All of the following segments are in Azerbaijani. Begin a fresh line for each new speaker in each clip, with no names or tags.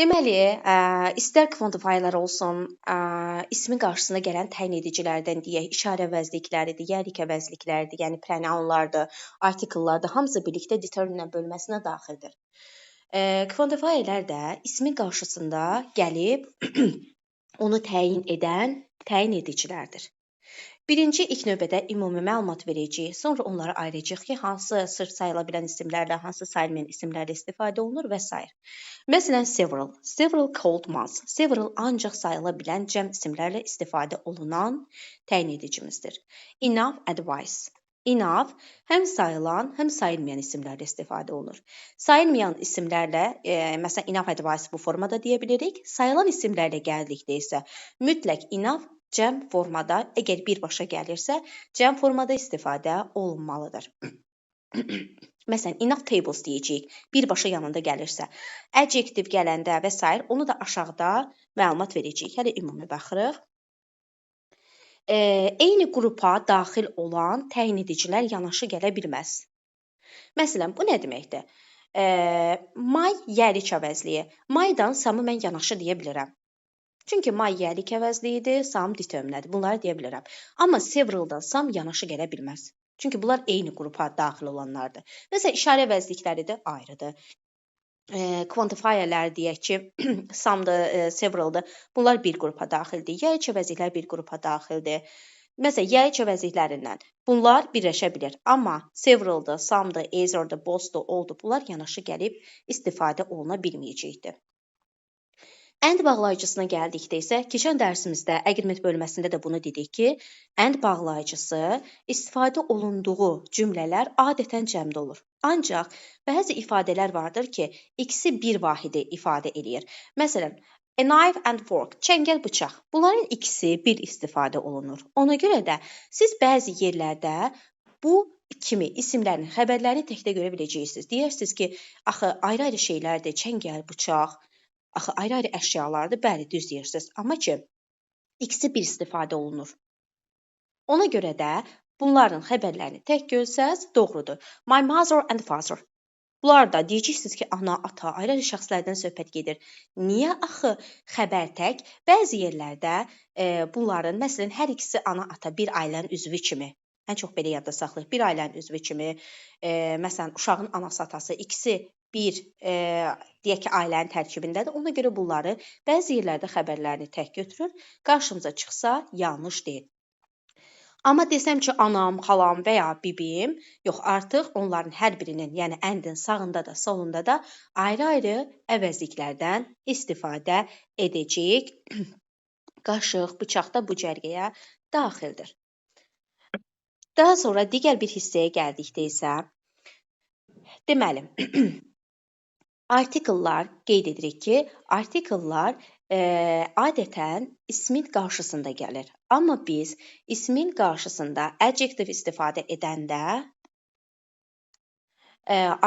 Deməli, istər quantifierlər olsun, ismin qarşısına gələn təyin edicilərdən deyək, işarə əvəzlikləridir, yerik əvəzlikləridir, yəni pronounlardır, artikellardır, hamısı birlikdə determinant bölməsinə daxildir. Quantifierlər də ismin qarşısında gəlib onu təyin edən təyin edicilərdir. Birinci ilk növbədə ümumi məlumat verəcəyik, sonra onları ayıracağıq ki, hansı sırf sayıla bilən isimlərlə, hansı sayılmayan isimlərlə istifadə olunur və s. Məsələn, several called months. Several ancaq sayıla bilən cəm isimlərlə istifadə olunan təyin edicimizdir. Enough advice. Enough həm sayılan, həm sayılmayan isimlərlə istifadə olunur. Sayılmayan isimlərlə, məsələn, enough advice bu formada deyə bilirik. Sayılan isimlərlə gəldikdə isə mütləq enough cəm formada, əgər birbaşa gəlirsə, cəm formada istifadə olunmalıdır. Məsələn, enough tables deyəcəyik, birbaşa yanında gəlirsə. Adjective gələndə və s. onu da aşağıda məlumat verəcəyik. Hələ ümumi baxırıq. Eyni qrupa daxil olan təyin edicilər yanaşı gələ bilməz. Məsələn, bu nə deməkdir? My yerik əvəzliyi. Mydan samı mən yanaşı deyə bilirəm. Çünki my yerik əvəzliyidir, sam determinantdır. Bunları deyə bilirəm. Amma severaldan sam yanaşı gələ bilməz. Çünki bunlar eyni qrupa daxil olanlardır. Məsələn, işarə əvəzlikləri də ayrıdır. Quantifierlər deyək ki, samdır, severaldır. Bunlar bir qrupa daxildir. Yerik əvəzliklər bir qrupa daxildir. Məsələn, yerik əvəzliklərindən bunlar birləşə bilir. Amma severaldır, samdır, is'dir, both'dur, all'dur. Bunlar yanaşı gəlib istifadə oluna bilməyəcəkdir. And bağlayıcısına gəldikdə isə, keçən dərsimizdə əqriment bölməsində də bunu dedik ki, and bağlayıcısı istifadə olunduğu cümlələr adətən cəmdə olur. Ancaq bəzi ifadələr vardır ki, ikisi bir vahidi ifadə edir. Məsələn, a knife and fork, çəngəl, bıçaq. Bunların ikisi bir istifadə olunur. Ona görə də siz bəzi yerlərdə bu kimi isimlərin xəbərlərini təkdə görə biləcəksiniz. Deyirsiniz ki, axı ayrı-ayrı şeylərdir, çəngəl, bıçaq. Axı ayrı-ayrı əşyalardır, bəli, düz deyirsiniz. Amma ki, ikisi bir istifadə olunur. Ona görə də bunların xəbərlərini tək görsəz, doğrudur. My mother and father. Bunlar da deyəcəksiniz ki, ana, ata, ayrı-ayrı şəxslərdən söhbət gedir. Niyə axı xəbər tək? Bəzi yerlərdə bunların, məsələn, hər ikisi ana, ata, bir ailənin üzvü kimi. Ən çox belə yadda saxlayıq. Bir ailənin üzvü kimi, məsələn, uşağın anası, atası, ikisi bir, deyək ki, ailənin tərkibindədir. Ona görə bunları bəzi yerlərdə xəbərlərini tək götürür. Qarşımıza çıxsa, yanlış deyil. Amma desəm ki, anam, xalam və ya bibim, yox, artıq onların hər birinin, yəni andin sağında da, solunda da ayrı-ayrı əvəzliklərdən istifadə edəcəyik. Qaşıq, bıçaq da bu cərgəyə daxildir. Daha sonra digər bir hissəyə gəldikdə isə, deməli, artikellar qeyd edirik ki, artikellar adətən ismin qarşısında gəlir. Amma biz ismin qarşısında adjective istifadə edəndə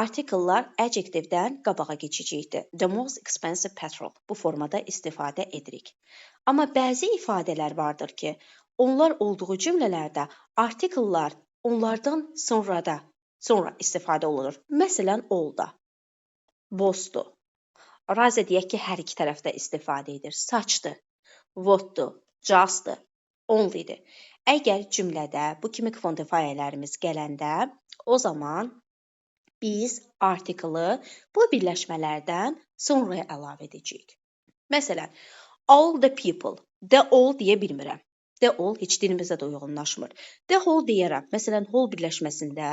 artikellar adjectivedən qabağa keçəcəkdir. The most expensive petrol bu formada istifadə edirik. Amma bəzi ifadələr vardır ki, onlar olduğu cümlələrdə artikellar onlardan sonra istifadə olunur. Məsələn, all'da. Both'dur. Razə deyək ki, hər iki tərəfdə istifadə edir. Such'dır, what'dur, just'dır, only'dir. Əgər cümlədə bu kimi quantifierlərimiz gələndə, o zaman biz artikeli bu birləşmələrdən sonraya əlavə edəcəyik. Məsələn, all the people, the all deyə bilmirəm. The all heç dilimizdə də uyğunlaşmır. The whole deyərəm. Məsələn, whole birləşməsində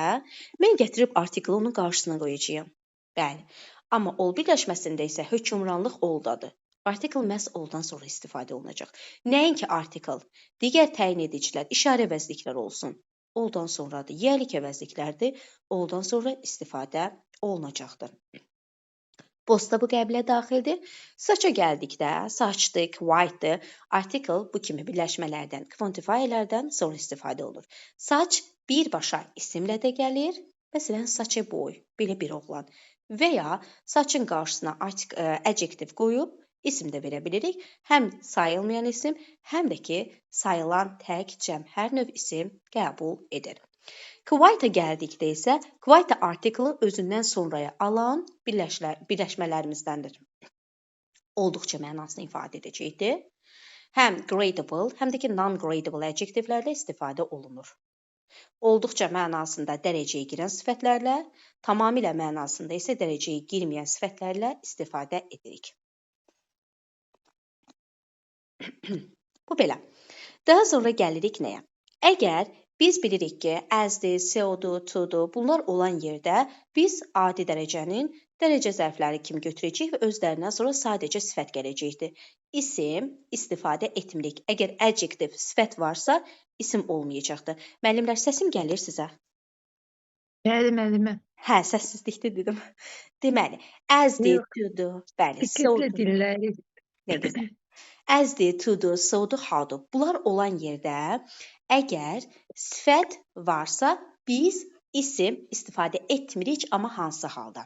mən gətirib artikeli onun qarşısına qoyacağam. Bəli. Amma all birləşməsində isə hökmranlıq all'dadır. Artikel məhz all'dan sonra istifadə olunacaq. Nəinki artikel, digər təyin edicilər, işarə əvəzliklər olsun. All'dan sonradır. Yerik əvəzliklərdir. All'dan sonra istifadə olunacaqdır. Both'da bu qəbilə daxildir. Such'a gəldikdə, such'dır, white'dır. Artikel bu kimi birləşmələrdən, quantifierlərdən sonra istifadə olunur. Such birbaşa isimlə də gəlir. Məsələn, such a boy, belə bir oğlan. Və ya such'ın qarşısına adjective qoyub isim də verə bilirik. Həm sayılmayan isim, həm də ki, sayılan tək cəm hər növ isim qəbul edir. Quite'a gəldikdə isə, quite artikeli özündən sonraya alan birləşmələrimіздəndir. olduqca mənasını ifadə edəcəkdir. Həm gradable, həm də ki non-gradable adjektivlərlə istifadə olunur. Olduqca mənasında dərəcəyə girən sifətlərlə, tamamilə mənasında isə dərəcəyə girməyən sifətlərlə istifadə edirik. Bu belə. Daha sonra gəlirik nəyə? Əgər biz bilirik ki, as-dir, so-dur, to-dur, bunlar olan yerdə biz adi dərəcənin dərəcə zərfləri kimi götürəcəyik və özlərindən sonra sadəcə sifət gələcəkdir. İsim istifadə etmirik. Əgər adjektiv sifət varsa, isim olmayacaqdır. Müəllimlər, səsim gəlir sizə?
Bəli, müəllimə.
Hə, səssizlikdə dedim. Deməli, as-dir,
Yox,
to-dur, bəli,
diqqətlə
so-dur.
dinləyirik.
Nə gözəl. As-dir, to-dur, so-dur, how-dur. Bunlar olan yerdə əgər sifət varsa, biz isim istifadə etmirik, amma hansı halda?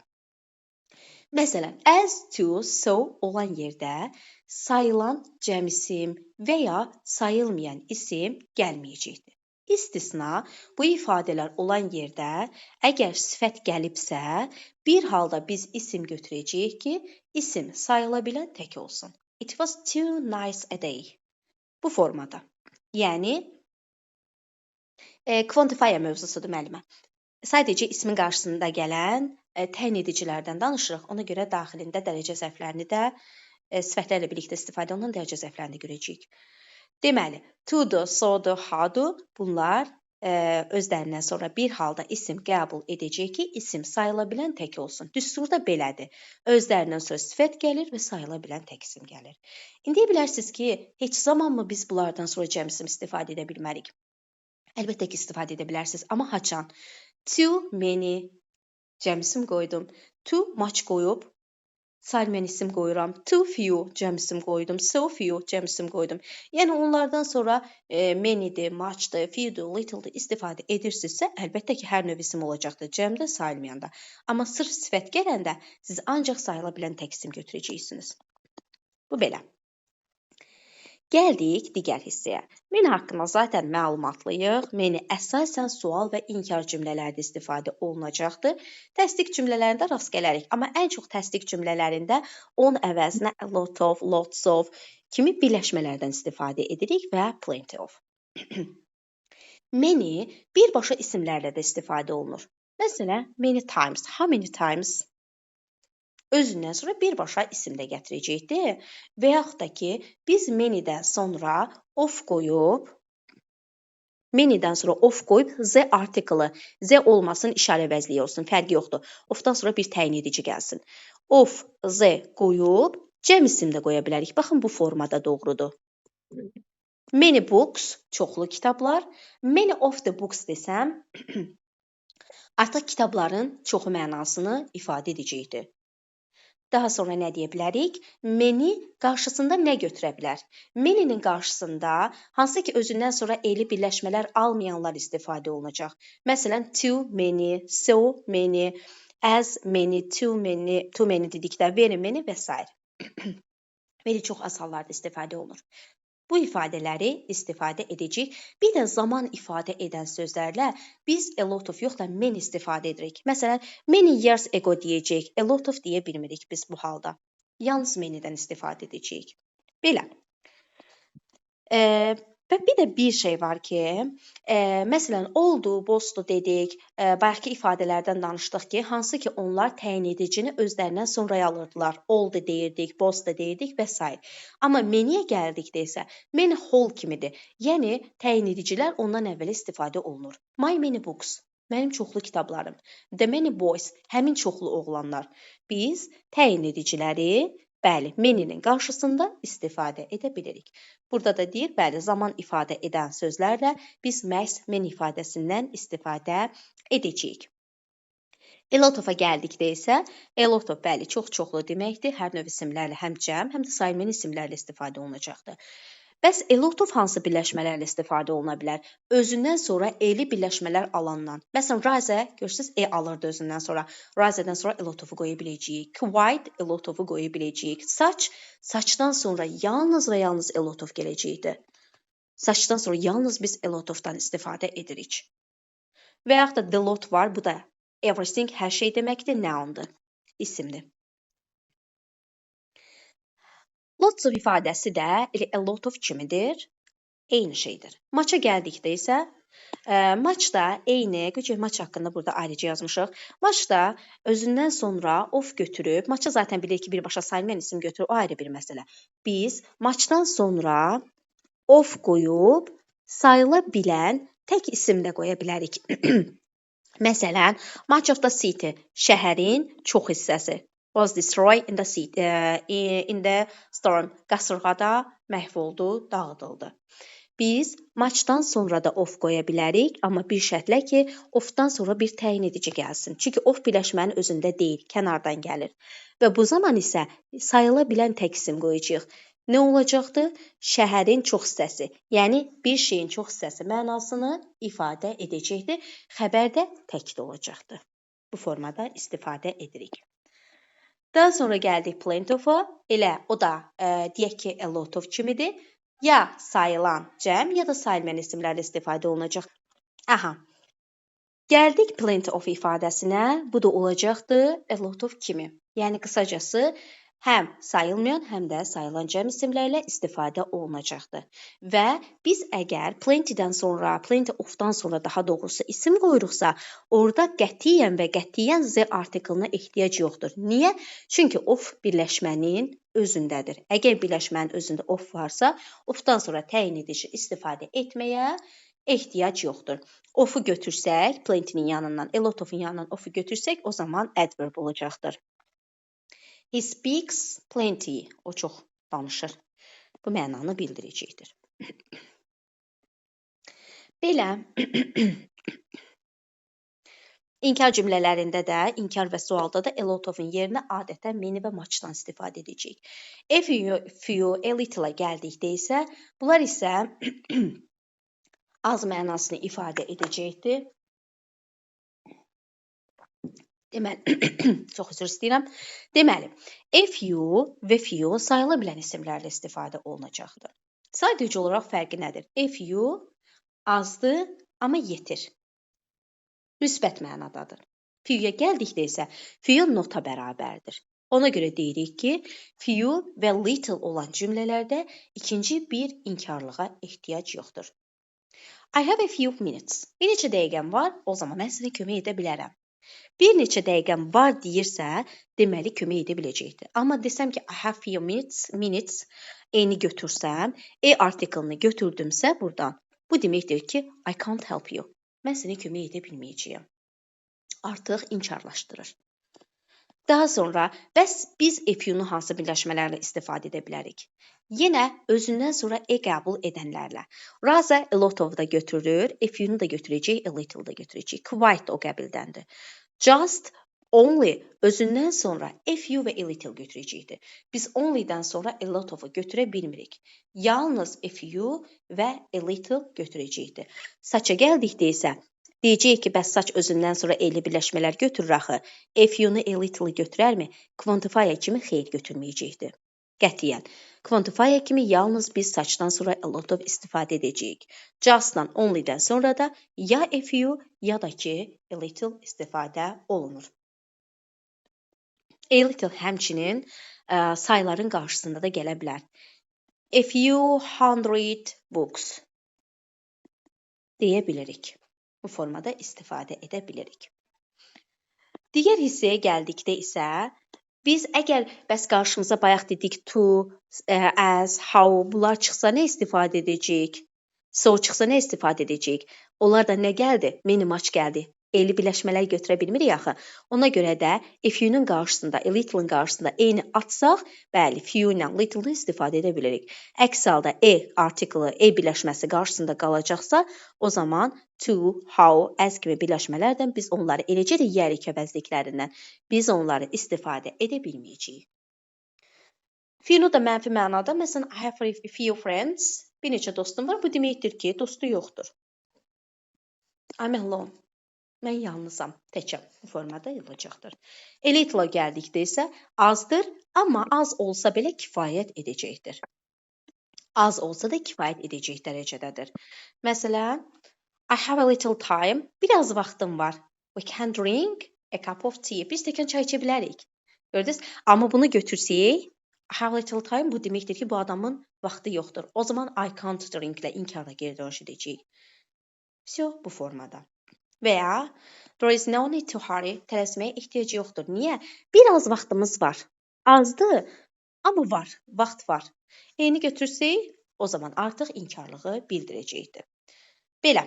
Məsələn, as, to, so olan yerdə sayılan cəmisim və ya sayılmayan isim gəlməyəcəkdir. İstisna, bu ifadələr olan yerdə əgər sifət gəlibsə, bir halda biz isim götürəcəyik ki, isim sayıla bilən tək olsun. It was too nice a day. Bu formada. Yəni, quantifier mövzusudur müəllimə. Sadəcə ismin qarşısında gələn təyin edicilərdən danışırıq. Ona görə daxilində dərəcə zərflərini də sifətlərlə birlikdə istifadə olunan dərəcə zərflərini görəcəyik. Deməli, to-dur, so-dur, how-dur bunlar özlərindən sonra bir halda isim qəbul edəcək ki, isim sayıla bilən tək olsun. Düsturda belədir. Özlərindən sonra sifət gəlir və sayıla bilən tək isim gəlir. İndi deyə bilərsiniz ki, heç zamanmı biz bunlardan sonra cəmisim istifadə edə bilmərik? Əlbəttə ki, istifadə edə bilərsiniz, amma haçan? Too many cəmisim qoydum. Too much qoyub sayılmayan isim qoyuram. Too few cəmisim qoydum. So few cəmisim qoydum. Yəni onlardan sonra many'dir, much'dır, few'dur, little'dır istifadə edirsinizsə, əlbəttə ki, hər növ isim olacaqdır. Cəmdə, sayılmayanda. Amma sırf sifət gələndə siz ancaq sayıla bilən tək isim götürəcəksiniz. Bu belə. Gəldik digər hissəyə. Meni haqqında zaten məlumatlıyıq. Meni əsasən sual və inkar cümlələrdə istifadə olunacaqdır. Təsdiq cümlələrində rast gələrik. Amma ən çox təsdiq cümlələrində on əvəzinə a lot of, lots of kimi birləşmələrdən istifadə edirik və plenty of. Meni birbaşa isimlərlə də istifadə olunur. Məsələn, many times, how many times? Özündən sonra birbaşa isim də gətirəcəkdir. Və yaxud da ki, biz many'dən sonra of qoyub, z artiklı, z olmasın, işarə əvəzliyi olsun, fərqi yoxdur. Ofdan sonra bir təyin edici gəlsin. Of, z qoyub, cəm isim də qoya bilərik. Baxın, bu formada doğrudur. Many books, çoxlu kitablar. Many of the books desəm, artıq kitabların çoxu mənasını ifadə edəcəkdir. Daha sonra nə deyə bilərik? Many qarşısında nə götürə bilər? Many'nin qarşısında hansı ki özündən sonra eyli birləşmələr almayanlar istifadə olunacaq. Məsələn, too many, so many, as many, too many dedikdə very many və s. Very çox az hallarda istifadə olunur. Bu ifadələri istifadə edəcəyik. Bir də zaman ifadə edən sözlərlə biz a lot of yox da many istifadə edirik. Məsələn, many years ago deyəcəyik, a lot of deyə bilmirik biz bu halda. Yalnız many'dən istifadə edəcəyik. Belə. Və bir də bir şey var ki, məsələn, oldu, bosdu dedik, bayaqki ifadələrdən danışdıq ki, hansı ki onlar təyin edicini özlərindən sonraya alırdılar. Oldu deyirdik, bost da deyirdik və s. Amma many'yə gəldikdə isə many whole kimidir. Yəni, təyin edicilər ondan əvvəl istifadə olunur. My many books, mənim çoxlu kitablarım. The many boys, həmin çoxlu oğlanlar. Biz təyin ediciləri bəli, many'nin qarşısında istifadə edə bilirik. Burada da deyir, bəli, zaman ifadə edən sözlərlə biz məhz many ifadəsindən istifadə edəcəyik. A lot of-a gəldikdə isə, a lot of, bəli, çox-çoxlu deməkdir. Hər növ isimlərlə həm cəm, həm də sayılmayan isimlərlə istifadə olunacaqdır. Bəs a lot of hansı birləşmələrlə istifadə oluna bilər? Özündən sonra eyli birləşmələr alandan. Məsələn, rise, görürsünüz, alırdı özündən sonra. Rise'dən sonra a lot of-u qoya biləcəyik. Quite, a lot of-u qoya biləcəyik. Saç, saçdan sonra yalnız və yalnız a lot of gələcəkdir. Saçdan sonra yalnız biz a lot of-dan istifadə edirik. Və yaxud da the lot var, bu da everything, hər şey deməkdir, noun-dur, isimdir. Lots of ifadəsi də elə a lot of kimidir, eyni şeydir. Maça gəldikdə isə maç da eyni, gücə maç haqqında burada ayrıca yazmışıq. Maç da özündən sonra of götürüb, maça zaten bilir ki, birbaşa sayılmayan isim götürür, o ayrı bir məsələ. Biz maçdan sonra of qoyub sayıla bilən tək isim də qoya bilərik. Məsələn, much of the city, şəhərin çox hissəsi. Was destroyed in the storm. Qasırğada məhv oldu, dağıdıldı. Biz maçdan sonra da of qoya bilərik, amma bir şərtlə ki, ofdan sonra bir təyin edici gəlsin. Çünki of birləşmənin özündə deyil, kənardan gəlir. Və bu zaman isə sayıla bilən tək isim qoyacağıq. Nə olacaqdı? Şəhərin çox hissəsi, yəni bir şeyin çox hissəsi mənasını ifadə edəcəkdir. Xəbər də tək də olacaqdır. Bu formada istifadə edirik. Daha sonra gəldik plenty of-a. Elə o da deyək ki, a lot of kimidir. Ya sayılan cəm, ya da sayılmayan isimlərlə istifadə olunacaq. Aha. Gəldik plenty of ifadəsinə. Bu da olacaqdır a lot of kimi. Yəni qısacası həm sayılmayan, həm də sayılan cəm isimlərlə istifadə olunacaqdır. Və biz əgər plenty-dən sonra, plenty of-dan sonra daha doğrusu isim qoyuruqsa, orada qətiyyən və qətiyyən z artiklına ehtiyac yoxdur. Niyə? Çünki of birləşmənin özündədir. Əgər birləşmənin özündə of varsa, of-dan sonra təyin edici istifadə etməyə ehtiyac yoxdur. Of-u götürsək, plenty-nin yanından, a lot of-un yanından of-u götürsək, o zaman adverb olacaqdır. He speaks plenty. O çox danışır. Bu mənanı bildirəcəkdir. Belə inkar cümlələrində də, inkar və sualda da a lot of-un yerinə adətən many və muchdan istifadə edəcəyik. A few, a little-a gəldikdə isə, bunlar isə az mənasını ifadə edəcəkdir. Çox üzr istəyirəm. Deməli, a few və few sayıla bilən isimlərlə istifadə olunacaqdır. Sadəcə olaraq fərqi nədir? A few azdır, amma yetir. Müsbət mənadadır. Few-ya gəldikdə isə few nota bərabərdir. Ona görə deyirik ki, few və little olan cümlələrdə ikinci bir inkarlığa ehtiyac yoxdur. I have a few minutes. Bir neçə dəqiqəm var, o zaman mən sizə kömək edə bilərəm. Bir neçə dəqiqəm var deyirsə, deməli kömək edə biləcəkdir. Amma desəm ki, I have few minutes eyni götürsəm, artiklını götürdümsə buradan, bu deməkdir ki, I can't help you. Mən sənə kömək edə bilməyəcəyəm. Artıq inkarlaşdırır. Daha sonra, bəs biz a few-nu hansı birləşmələrlə istifadə edə bilərik? Yenə özündən sonra qəbul edənlərlə. Raza a lot of da götürür, a few-nu da götürəcək, a little da götürəcək. Quite o qəbildəndir. Just, only özündən sonra a few və a little götürəcəkdir. Biz only-dən sonra a lot of-u götürə bilmirik. Yalnız a few və a little götürəcəkdir. Saça gəldikdə isə, deyəcəyik ki, bəs saç özündən sonra eyli birləşmələr götürür axı. A few-nu a little götürərmi? Quantifier kimi xeyr götürməyəcəkdir. Qətiyyən. Quantifier kimi yalnız biz saçdan sonra a lot of istifadə edəcəyik. Just'dan, only-dən sonra da ya a few ya da ki a little istifadə olunur. A little həmçinin sayıların qarşısında da gələ bilər. A few hundred books deyə bilirik. Bu formada istifadə edə bilirik. Digər hissəyə gəldikdə isə biz əgər bəs qarşımıza bayaq dedik to, as, how bunlar çıxsa nə istifadə edəcəyik? So çıxsa nə istifadə edəcəyik? Onlar da nə gəldi? Many much gəldi. Eyli birləşmələr götürə bilmirik axı. Ona görə də a few-nun qarşısında, a little-ın qarşısında eyni atsaq, bəli, few ilə little-ı istifadə edə bilirik. Əks halda artiklı, birləşməsi qarşısında qalacaqsa, o zaman to, how, as kimi birləşmələrdən biz onları eləcə də yərik əvəzliklərindən biz onları istifadə edə bilməyəcəyik. Few da mənfi mənada, məsələn, I have a few friends, bir neçə dostum var, bu deməkdir ki, dostu yoxdur. I'm alone. Mən yalnızam, təkəm. Bu formada olacaqdır. A little gəldikdə isə azdır, amma az olsa belə kifayət edəcəkdir. Az olsa da kifayət edəcək dərəcədədir. Məsələn, I have a little time. Biraz vaxtım var. We can drink a cup of tea. Bir stəkan çay içə bilərik. Gördünüz? Amma bunu götürsək, I have little time bu deməkdir ki, bu adamın vaxtı yoxdur. O zaman I can't drink ilə inkarla geri dönüş edəcəyik. Всё bu formada. Və ya there is no need to hurry. Tələsməyə ehtiyac yoxdur. Niyə? Biraz vaxtımız var. Azdır, amma var. Vaxt var. Eyni götürsək, o zaman artıq inkarlığı bildirəcəkdir. Belə.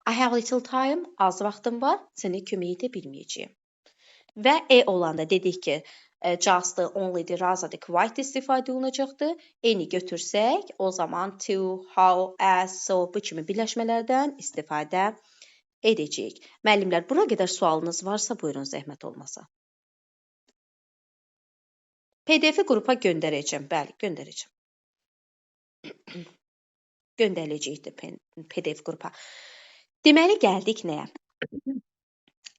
I have little time. Az vaxtım var. Sənə kömək edə bilməyəcəyəm. Və olanda dedik ki, just, only, razı, quite istifadə olunacaqdır. Eyni götürsək, o zaman to, how, as, so bu kimi birləşmələrdən istifadə edəcəyik. Müəllimlər, bura qədər sualınız varsa, buyurun zəhmət olmasa. PDF-i qrupa göndərəcəm. Bəli, göndərəcəm. Göndəriləcəkdir PDF qrupa. Deməli, gəldik nəyə?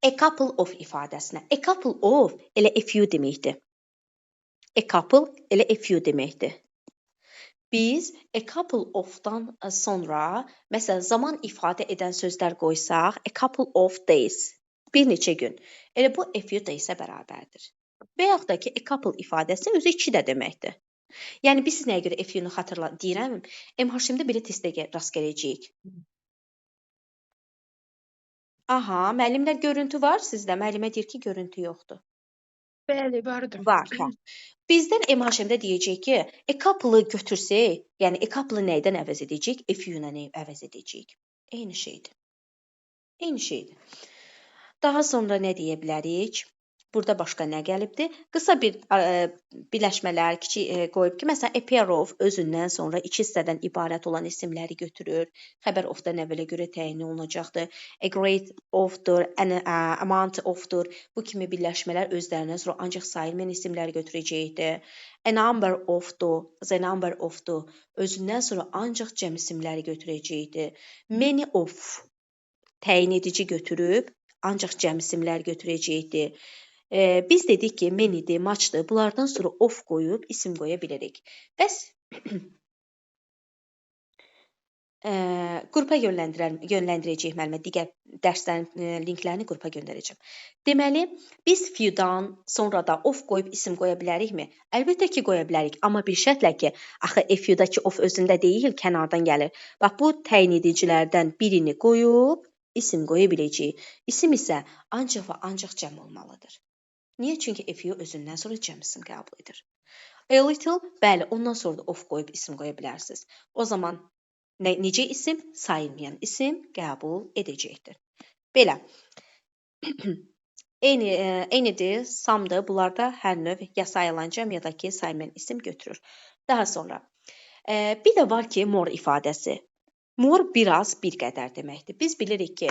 A couple of ifadəsinə. A couple of elə a few deməkdir. A couple elə a few deməkdir. Biz a couple of-dan sonra, məsələn, zaman ifadə edən sözlər qoysaq, a couple of days, bir neçə gün. Elə bu a few days-ə bərabərdir. Və yaxud da ki, a couple ifadəsi özü 2 də deməkdir. Yəni, biz nəyə görə a few-nu deyirəm? MHM-də belə testdə rast gələcəyik. Aha, müəllimlər görüntü var sizdə. Müəllimə deyir ki, görüntü yoxdur.
Bəli, vardır.
Var, hə. Bizdən MHM-də deyəcək ki, a couple-ı götürsək, yəni a couple-ı nəydən əvəz edəcəyik? A few-nə əvəz edəcəyik. Eyni şeydir. Eyni şeydir. Daha sonra nə deyə bilərik? Burada başqa nə gəlibdir? Qısa bir birləşmələr qoyub ki, məsələn, a pair of özündən sonra 2 hissədən ibarət olan isimləri götürür. Xəbər of-dan əvvələ görə təyin olunacaqdır. A great of-dur, an amount of-dur. Bu kimi birləşmələr özlərindən sonra ancaq sayılmayan isimləri götürəcəkdir. A number of-dur, the number of-dur. Özündən sonra ancaq cəm isimləri götürəcəkdir. Many of təyin edici götürüb ancaq cəm isimlər götürəcəkdir. Biz dedik ki, many'dir, much'dır. Bunlardan sonra of qoyub isim qoya bilərik. Bəs qrupa yönləndirəcəyik müəllimə. Digər dərslərin linklərini qrupa göndərəcəm. Deməli, biz few-dan sonra da of qoyub isim qoya bilərikmi? Əlbəttə ki, qoya bilərik. Amma bir şərtlə ki, axı few-dakı of özündə deyil, kənardan gəlir. Bax, bu təyin edicilərdən birini qoyub isim qoya biləcəyik. İsim isə ancaq və ancaq cəm olmalıdır. Niyə? Çünki a few özündən sonra cəm isim qəbul edir. A little, bəli, ondan sonra da of qoyub isim qoya bilərsiniz. O zaman necə isim? Sayılmayan isim qəbul edəcəkdir. Belə. Eynidir, some'dır. Bunlarda hər növ ya sayılan cəm ya da ki, sayılmayan isim götürür. Daha sonra bir də var ki, more ifadəsi. More biraz, bir qədər deməkdir. Biz bilirik ki,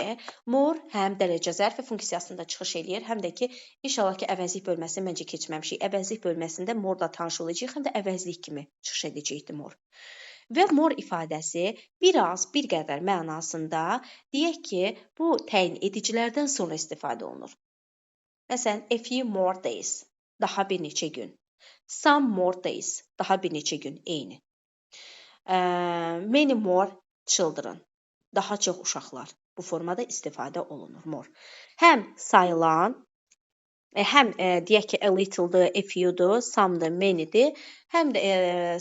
more həm dərəcə zərfi funksiyasında çıxış eləyir, həm də ki, inşallah ki, əvəzlik bölməsini məncə keçməmişik. Əvəzlik bölməsində more da tanış olacaq, həm də əvəzlik kimi çıxış edəcəkdir more. Və more ifadəsi biraz, bir qədər mənasında deyək ki, bu təyin edicilərdən sonra istifadə olunur. Məsələn, a few more days, daha bir neçə gün. Some more days, daha bir neçə gün, eyni. Many more children, daha çox uşaqlar. Bu formada istifadə olunur more. Həm sayılan, həm deyək ki, a little-dır, a few-dur, some-dır, many-dir, həm də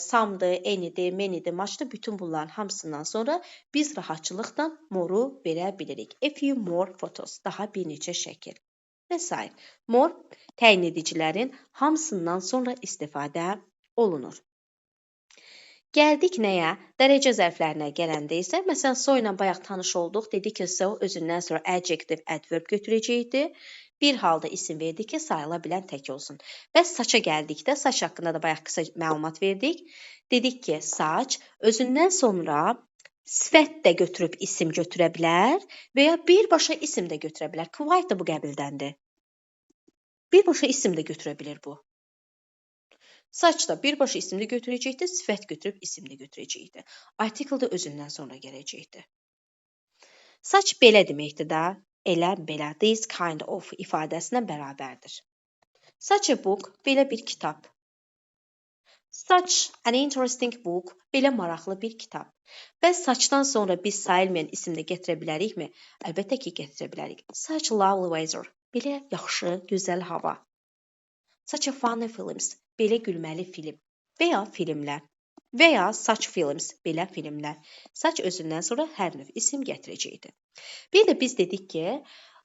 some-dır, any-dir, many-dir, much-dır. Bütün bunların hamısından sonra biz rahatçılıqla more-u verə bilirik. A few more photos, daha bir neçə şəkil və s. More təyin edicilərin hamısından sonra istifadə olunur. Gəldik nəyə? Dərəcə zərflərinə gələndə isə, məsələn, so ilə bayaq tanış olduq. Dedik ki, so özündən sonra adjective, adverb götürəcəkdir. Bir halda isim verdik ki, sayıla bilən tək olsun. Bəs saça gəldikdə, saç haqqında da bayaq qısa məlumat verdik. Dedik ki, saç özündən sonra sifət də götürüb isim götürə bilər və ya birbaşa isim də götürə bilər. Quite da bu qəbildəndir. Birbaşa isim də götürə bilir bu. Saç da birbaşa isim də götürəcəkdir, sifət götürüb isim də götürəcəkdir. Article da özündən sonra gələcəkdir. Saç belə deməkdir də, elə belə, this kind of ifadəsinə bərabərdir. Such a book, belə bir kitab. Such an interesting book, belə maraqlı bir kitab. Bəs saçdan sonra biz sayılmayan isim də gətirə bilərikmi? Əlbəttə ki, gətirə bilərik. Such lovely weather, belə yaxşı, gözəl hava. such a funny films, belə gülməli film və ya filmlər və ya such films, belə filmlər. Such özündən sonra hər növ isim gətirəcəkdir. Bir də biz dedik ki,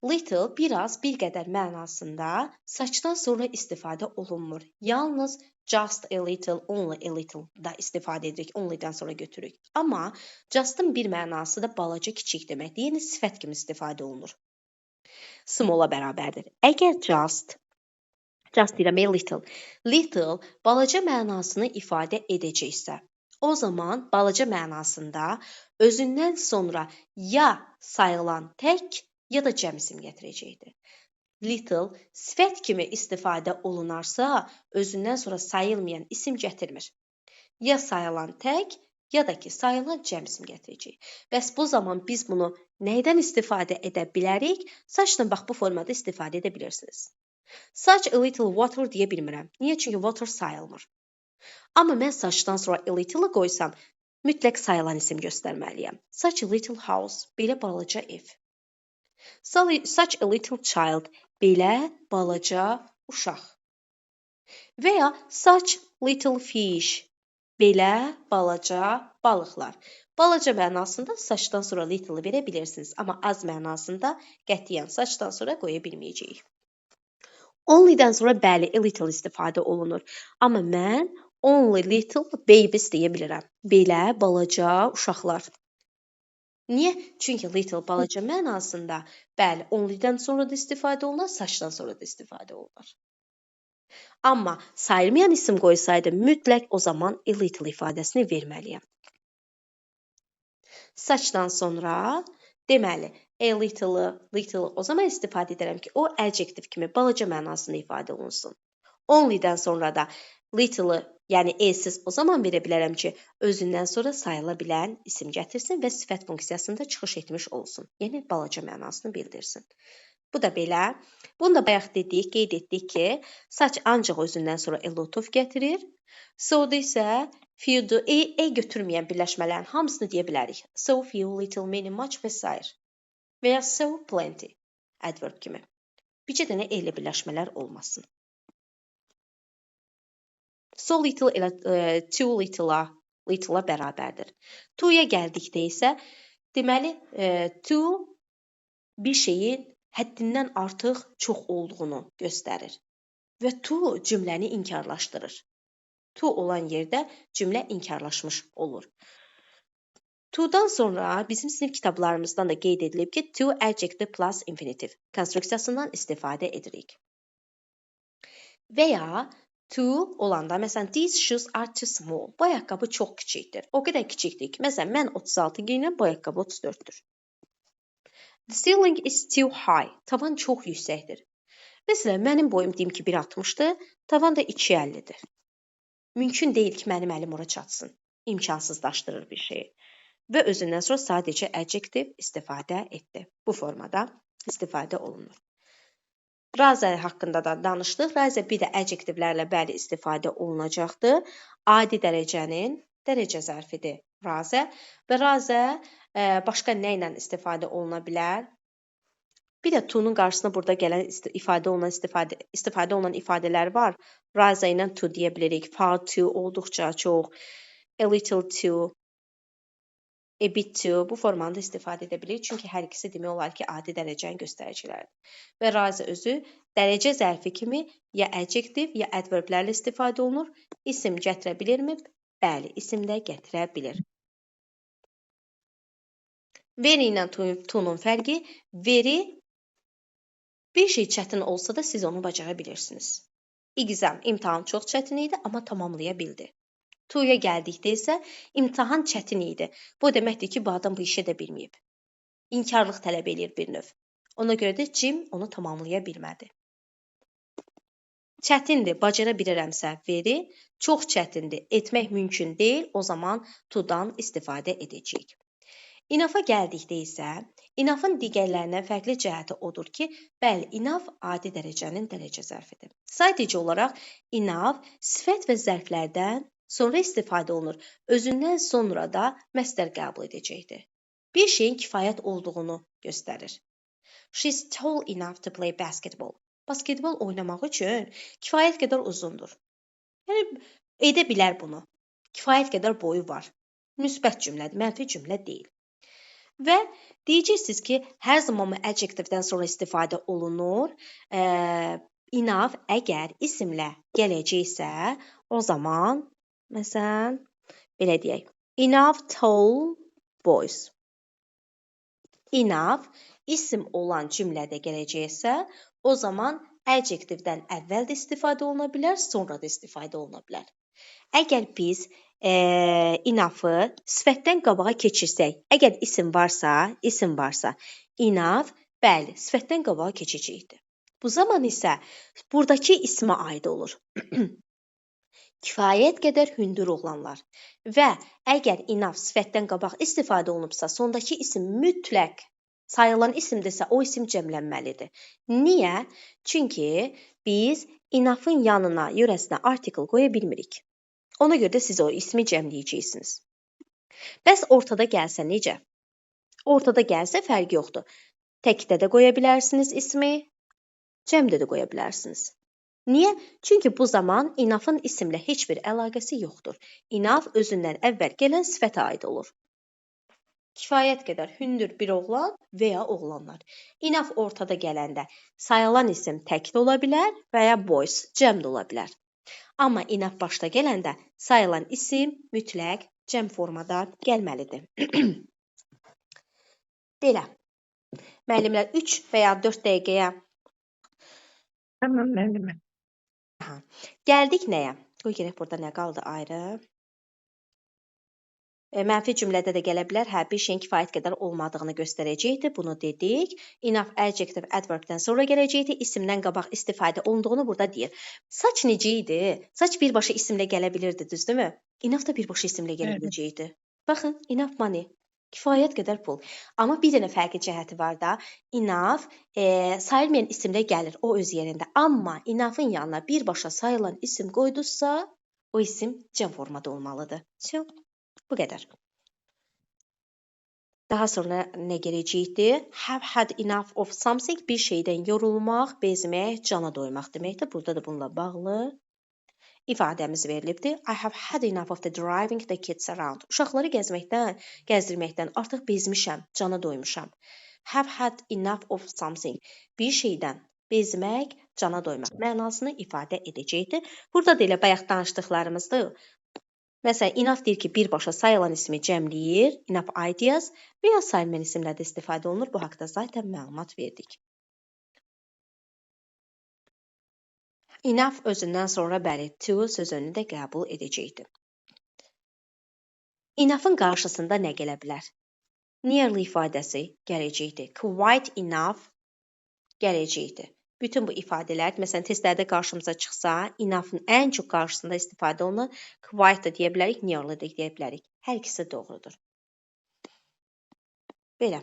little biraz bir qədər mənasında suchdan sonra istifadə olunmur. Yalnız just a little, only a little da istifadə edirik, only'dən sonra götürürük. Amma just'ın bir mənası da balaca, kiçik deməkdir. Yəni sifət kimi istifadə olunur. Small'a bərabərdir. Əgər just deyirəm, little balaca mənasını ifadə edəcəksə, o zaman balaca mənasında özündən sonra ya sayılan tək, ya da cəm isim gətirəcəkdir. Little sifət kimi istifadə olunarsa, özündən sonra sayılmayan isim gətirmir. Ya sayılan tək, ya da ki, sayılan cəm isim gətirəcək. Bəs bu zaman biz bunu nəydən istifadə edə bilərik? Suchdan bax bu formada istifadə edə bilirsiniz. Such a little water deyə bilmirəm. Niyə? Çünki water sayılmır. Amma mən suchdan sonra a little qoysam, mütləq sayılan isim göstərməliyəm. Such a little house, belə balaca ev. Such a little child, belə balaca uşaq. Və ya such little fish, belə balaca balıqlar. Balaca mənasında suchdan sonra little verə bilirsiniz, amma az mənasında qətiyyən suchdan sonra qoya bilməyəcəyik. Only'dən sonra bəli, a little istifadə olunur. Amma mən only little babies deyə bilirəm. Belə balaca uşaqlar. Niyə? Çünki little balaca mənasında bəli, only'dən sonra da istifadə olunur, suchdan sonra da istifadə olunur. Amma sayılmayan isim qoysaydı, mütləq o zaman a little ifadəsini verməliyəm. Suchdan sonra deməli, a little o zaman istifadə edərəm ki, o adjective kimi balaca mənasında ifadə olunsun. Only'dən sonra da little, yəni e-siz o zaman verə bilərəm ki, özündən sonra sayıla bilən isim gətirsin və sifət funksiyasında çıxış etmiş olsun. Yəni balaca mənasını bildirsin. Bu da belə. Bunu da bayaq dedik, qeyd etdik ki, such ancaq özündən sonra a lot of gətirir. So-da isə few, götürməyən birləşmələrin hamısını deyə bilərik. So, few, little, many, much və s. Və ya so, plenty, adverb kimi. Bircə dənə elə birləşmələr olmasın. So little too little-a bərabərdir. To-ya gəldikdə isə, deməli, to bir şeyin həddindən artıq çox olduğunu göstərir. Və to cümləni inkarlaşdırır. To olan yerdə cümlə inkarlaşmış olur. To-dan sonra bizim sinif kitablarımızdan da qeyd edilib ki, to adjective plus infinitive konstruksiyasından istifadə edirik. Və ya to olanda, məsələn, these shoes are too small. Bu ayaqqabı çox kiçikdir. O qədər kiçikdir ki, məsələn, mən 36 geyinirəm, bu ayaqqabı 34-dür. The ceiling is too high. Tavan çox yüksəkdir. Məsələn, mənim boyum deyim ki, 1.60-dır, tavan da 2.50-dir. Mümkün deyil ki, mənim əlim ora çatsın. İmkansızlaşdırır bir şeyi. Və özündən sonra sadəcə adjective istifadə etdi. Bu formada istifadə olunur. Razə haqqında da danışdıq. Razə bir də adjectivelərlə bəli istifadə olunacaqdır. Adi dərəcənin dərəcə zərfidir razə və razə başqa nə ilə istifadə oluna bilər? Bir də to-nun qarşısına burada gələn istifadə olunan ifadələr var. Razə ilə to deyə bilirik. Far to, olduqca çox, a little to, a bit to bu formanda istifadə edə bilirik. Çünki hər ikisi demək olar ki, adi dərəcənin göstəriciləridir. Və razı özü dərəcə zərfi kimi ya adjective, ya adverblərlə istifadə olunur. İsim gətirə bilirmi? Bəli, isim də gətirə bilir. Very ilə to-nun fərqi, very bir şey çətin olsa da siz onu bacara bilirsiniz. Exam, imtahan çox çətin idi, amma tamamlaya bildi. To-ya gəldikdə isə imtahan çətin idi. Bu deməkdir ki, bu adam bu işə də bilməyib. İnkarlıq tələb edir bir növ. Ona görə də Jim onu tamamlaya bilmədi. Çətindir, bacara bilirəmsə very, çox çətindir, etmək mümkün deyil, o zaman to-dan istifadə edəcəyik. Enough-a gəldikdə isə, enough-ın digərlərindən fərqli cəhəti odur ki, bəli, enough adi dərəcənin dərəcə zərfidir. Sadəcə olaraq enough sifət və zərflərdən sonra istifadə olunur. Özündən sonra da məstər qəbul edəcəkdir. Bir şeyin kifayət olduğunu göstərir. She's tall enough to play basketball. basketbol oynamaq üçün kifayət qədər uzundur. Yəni edə bilər bunu. Kifayət qədər boyu var. Müsbət cümlədir, mənfi cümlə deyil. Və deyəcəksiniz ki, hər zaman adjectivdən sonra istifadə olunur. Enough əgər isimlə gələcəksə, o zaman məsələn belə deyək. Enough tall boys. Enough isim olan cümlədə gələcəksə, o zaman adjectivdən əvvəl də istifadə oluna bilər, sonra da istifadə oluna bilər. Əgər biz enough-ı sifətdən qabağa keçirsək, əgər isim varsa, enough, bəli, sifətdən qabağa keçəcəkdir. Bu zaman isə buradakı ismə aid olur. Kifayət qədər hündür oğlanlar və əgər enough sifətdən qabaq istifadə olunubsa, sondakı isim mütləq sayılan isimdirsə, o isim cəmlənməlidir. Niyə? Çünki biz enough-ın yanına, yörəsinə article qoya bilmirik. Ona görə də siz o ismi cəmləyəcəksiniz. Bəs ortada gəlsə necə? Ortada gəlsə fərqi yoxdur. Təkdə də qoya bilərsiniz ismi, cəmdə də qoya bilərsiniz. Niyə? Çünki bu zaman enough-ın isimlə heç bir əlaqəsi yoxdur. Enough özündən əvvəl gələn sifətə aid olur. Kifayət qədər hündür bir oğlan və ya oğlanlar. Enough ortada gələndə sayılan isim tək də ola bilər və ya boys cəm də ola bilər. Amma enough başda gələndə sayılan isim mütləq cəm formada gəlməlidir. Belə. Müəllimlər 3 və ya 4 dəqiqəyə.
Tamam müəllimə.
Gəldik nəyə? Qoy gerək burada nə qaldı ayrı? Mənfi cümlədə də gələ bilər. Hə, bir şeyin kifayət qədər olmadığını göstərəcəkdir. Bunu dedik. Enough adjective adverbdən sonra gələcəkdir. İsimdən qabaq istifadə olunduğunu burada deyir. Saç necə idi? Saç birbaşa isimlə gələ bilirdi, düzdürmü? Enough da birbaşa isimlə gələ biləcəkdi. Baxın, enough money. Kifayət qədər pul. Amma bir dənə fərqli cəhəti var da. Enough sayılmayan isimlə gəlir o öz yerində. Amma enough-ın yanına birbaşa sayılan isim qoyduzsa, o isim cəm formada olmalıdır. Bu qədər. Daha sonra nə gələcəkdir? Have had enough of something, bir şeydən yorulmaq, bezmək, cana doymaq deməkdir. Burada da bununla bağlı ifadəmiz verilibdir. I have had enough of the driving the kids around. Uşaqları gəzdirməkdən artıq bezmişəm, cana doymuşam. Have had enough of something, bir şeydən bezmək, cana doymaq mənasını ifadə edəcəkdir. Burada da elə bayaq danışdıqlarımızdır. Məsələn, enough deyir ki, birbaşa sayılan ismi cəmləyir, enough ideas və ya sayılmayan isimlərdə istifadə olunur. Bu haqda zaten məlumat verdik. Enough özündən sonra bəli, to sözünü də qəbul edəcəkdir. Enough-ın qarşısında nə gələ bilər? Nearly ifadəsi gələcəkdir. Quite enough gələcəkdir. Bütün bu ifadələr, məsələn, testlərdə qarşımıza çıxsa, enough-ın ən çox qarşısında istifadə olunan quite da deyə bilərik, nearly da deyə bilərik. Hər ikisi doğrudur. Belə.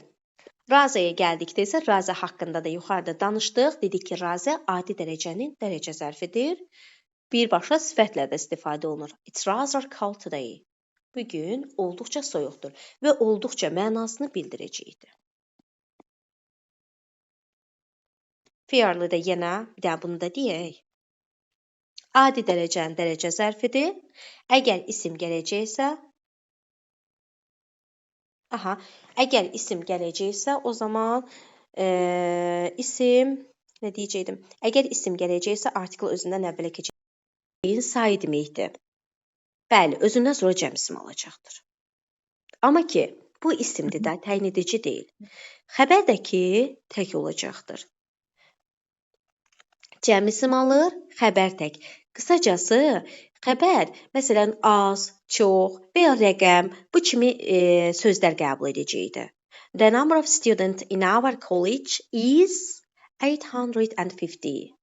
Razıya gəldikdə isə razı haqqında da yuxarıda danışdıq. Dedik ki, razı adi dərəcənin dərəcə zərfidir. Birbaşa sifətlə də istifadə olunur. It's rather cold today. Bugün olduqca soyuqdur və olduqca mənasını bildirəcəkdir. Fairly də yenə, bir də bunu da deyək. Adi dərəcənin dərəcə zərfidir. Əgər isim gələcəksə, o zaman isim, nə deyəcəkdim? Əgər isim gələcəksə, artikel özündən əvvələ keçəcək. Sayı deməkdir. Bəli, özündən sonra cəm isim alacaqdır. Amma ki, bu isimdir də, təyin edici deyil. Xəbər də ki, tək olacaqdır. Cəm isim alır, xəbər tək. Qısacası, xəbər, məsələn, az, çox və ya rəqəm, bu kimi sözlər qəbul edəcəkdir. The number of students in our college is 850.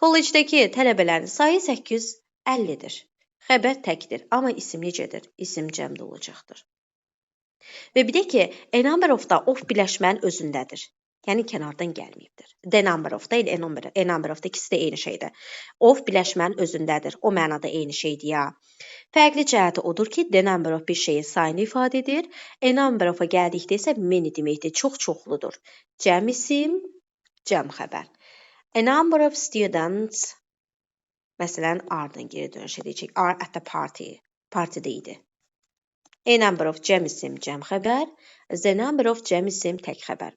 Kollecdəki tələbələrin sayı 850-dir. Xəbər təkdir, amma isim necədir? İsim cəmdə olacaqdır. Və bir də ki, a number of da of birləşmənin özündədir. Yəni kənardan gəlməyibdir. The number of da a number of da ikisi də eyni şeydir. Of birləşmənin özündədir. O mənada eyni şeydir ya. Fərqli cəhəti odur ki, the number of bir şeyin sayını ifadə edir. A number of-a gəldikdə isə many deməkdir, çox-çoxludur. Cəm isim, cəm xəbər. A number of students, məsələn, are-dan geri dönüş edəcək. Are at the party. Partidə idi. A number of cəm isim cəm xəbər. The number of cəm isim tək xəbər.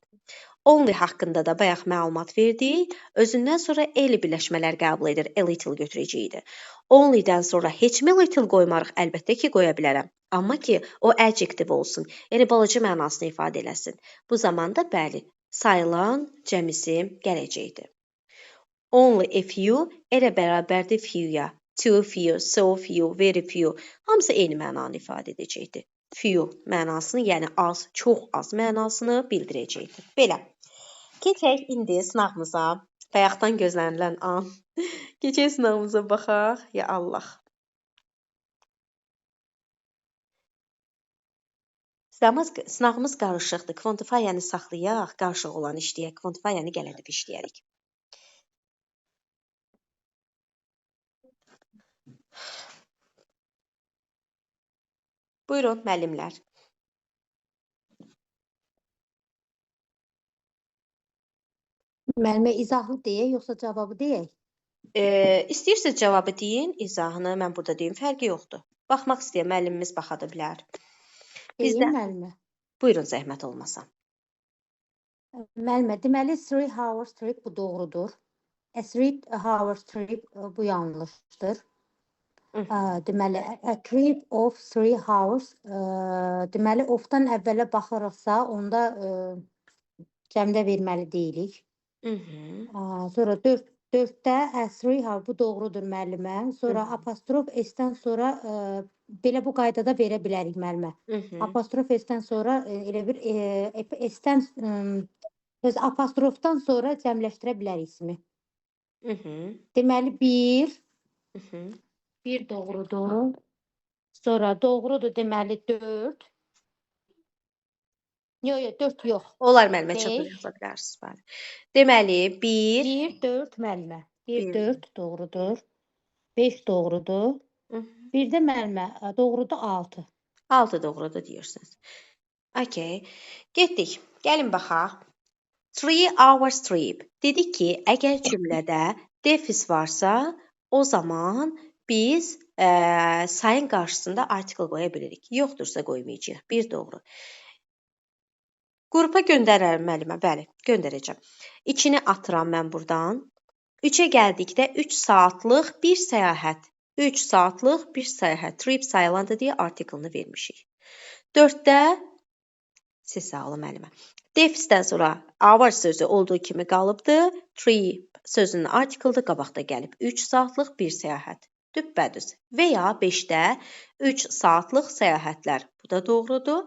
Only haqqında da bayaq məlumat verdik. Özündən sonra eli birləşmələr qəbul edir. A little götürəcəkdir. Only-dən sonra heç mi little qoymarıq? Əlbəttə ki, qoya bilərəm. Amma ki, o adjective olsun. Yəni, balaca mənasını ifadə eləsin. Bu zamanda bəli, sayılan cəm isim gələcəkdir. Only a few elə bərabərdir few-ya. Too few, so few, very few. Hamısı eyni mənanı ifadə edəcəkdir. Few mənasını, yəni az, çox az mənasını bildirəcəkdir. Belə. Keçək indi sınağımıza. Bayaqdan gözlənilən an. Keçək sınağımıza baxaq. Ya Allah. Sınağımız qarışıqdır. Quantify-yanı saxlayaq, qarışıq olan işləyək. Quantify-yanı gələdib işləyərik. Buyurun, müəllimlər.
Müəllimə izahlı deyək, yoxsa cavabı deyək?
İstəyirsiniz cavabı deyin, izahını mən burada deyim, fərqi yoxdur. Baxmaq istəyən müəllimimiz baxa da bilər.
Deyim müəllimə.
Buyurun, zəhmət olmasa.
Müəllimə, deməli 3 hours trip bu doğrudur. A 3 hours trip bu yanlışdır. Deməli, a trip of 3 hours, deməli, of-dan əvvələ baxırıqsa, onda cəmdə verməli deyilik. Sonra 4-də a 3 hours bu doğrudur müəllimə. Sonra apostrof s-dən sonra belə bu qaydada verə bilərik müəllimə. Apostrof s-dən sonra elə bir s-dən apostrofdan sonra cəmləşdirə bilərik ismi. Deməli 1 doğrudur. Sonra doğrudur deməli 4. Yox, 4 yox.
Onlar müəllimə çatır yaza bilərsiniz. Deməli
1, 4 müəllimə. 1, 4 doğrudur. 5 doğrudur. Bir də müəllimə doğrudur 6.
6 doğrudur deyirsiniz. Okay. Getdik. Gəlin baxaq. 3 hours trip. Dedik ki, əgər cümlədə defis varsa, o zaman biz sayın qarşısında article qoya bilirik. Yoxdursa qoymayacağıq. Bir doğru. Qrupa göndərərəm müəllimə. Bəli, göndərəcəm. 2-ni atıram mən buradan. 3-ə gəldikdə 3 saatlıq bir səyahət. 3 saatlıq bir səyahət. Trip sayılandı deyə article-ını vermişik. 4-də siz sağ olun müəllimə. Defisdən sonra hour sözü olduğu kimi qalıbdı. Trip sözünün article-da qabaqda gəlib. 3 saatlıq bir səyahət. Düppədüz. Və ya 5-də 3 saatlıq səyahətlər. Bu da doğrudur.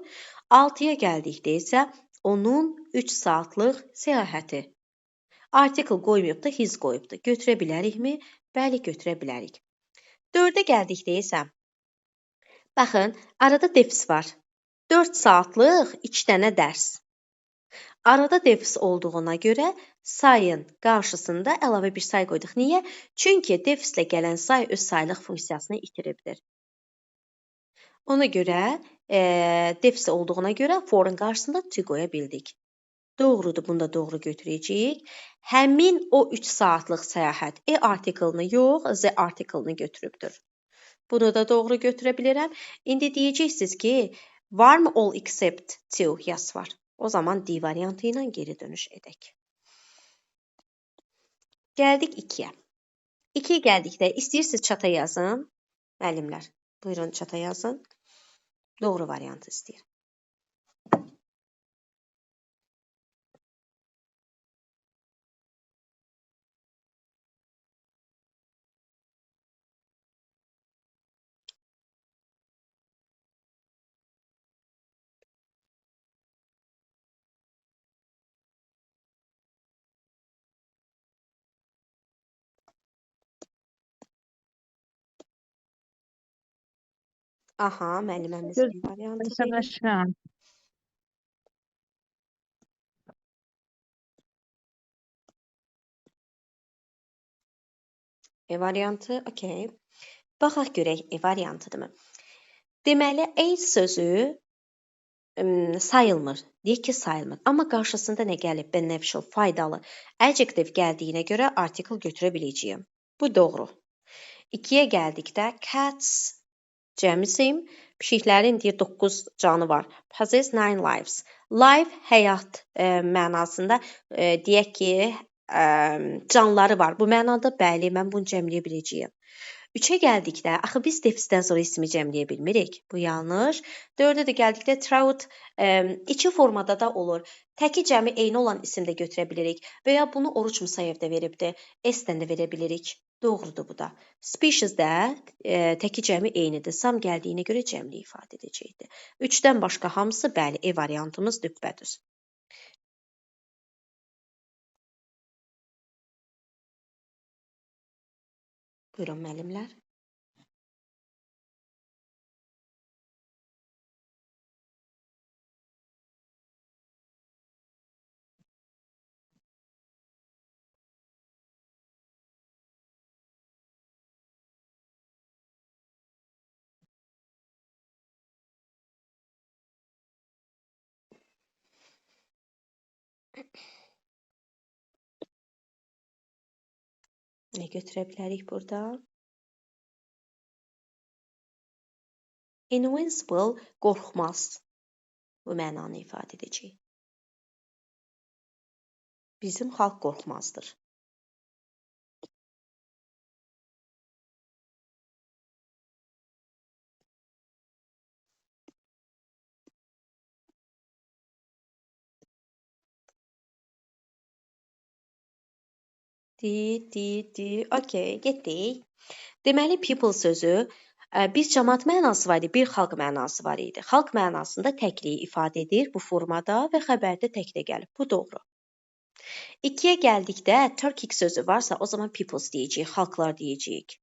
6-ya gəldikdə isə onun 3 saatlıq səyahəti. Article qoymayıb da his qoyubdu. Götürə bilərikmi? Bəli, götürə bilərik. 4-ə gəldikdə isə baxın, arada defis var. 4 saatlıq 2 dənə dərs. Arada defis olduğuna görə sayın qarşısında əlavə bir say qoyduq. Niyə? Çünki defislə gələn say öz saylıq funksiyasını itiribdir. Ona görə defis olduğuna görə for'un qarşısında to qoya bildik. Doğrudur, bunda doğru götürəcəyik. Həmin o 3 saatlıq səyahət article-ını yox, the article-ını götürübdür. Bunu da doğru götürə bilirəm. İndi deyəcəksiniz ki, varmı all except to? Yes var. O zaman D variantı ilə geri dönüş edək. Gəldik 2-yə. 2-yə gəldikdə istəyirsiniz çata yazın. Müəllimlər, buyurun çata yazın. Doğru variantı istəyir. Aha, müəlliməmiz variantı verir. Variantı, okey. Baxaq görək variantıdırmı? Deməli, a sözü sayılmır. Deyək ki, sayılmır. Amma qarşısında nə gəlib? Beneficial, faydalı. Adjective gəldiyinə görə article götürə biləcəyəm. Bu doğru. 2-yə gəldikdə cats cəmisim. Pişiklərin deyir 9 canı var. Possess 9 lives. Life həyat mənasında deyək ki, canları var. Bu mənada bəli, mən bunu cəmləyə biləcəyəm. 3-ə gəldikdə, axı biz defisdən sonra ismi cəmləyə bilmirik. Bu yanlış. 4-ə də gəldikdə trout iki formada da olur. Təki cəmi eyni olan isim də götürə bilirik və ya bunu Oruç Musayev də veribdi. S-dən də verə bilirik. Doğrudur bu da. Species də təki cəmi eynidir. Sam gəldiyinə görə cəmli ifadə edəcəkdir. 3-dən başqa hamısı bəli, E variantımız düppədüz. Buyurun müəllimlər. Nə götürə bilərik burada? Invincible qorxmaz. Bu mənanı ifadə edəcək. Bizim xalq qorxmazdır. Okey, getdik. Deməli, people sözü bir cəmaət mənası var idi, bir xalq mənası var idi. Xalq mənasında təkliyi ifadə edir bu formada və xəbərdə təkdə gəlib. Bu doğru. 2-yə gəldikdə Turkic sözü varsa, o zaman peoples deyəcəyik, xalqlar deyəcəyik.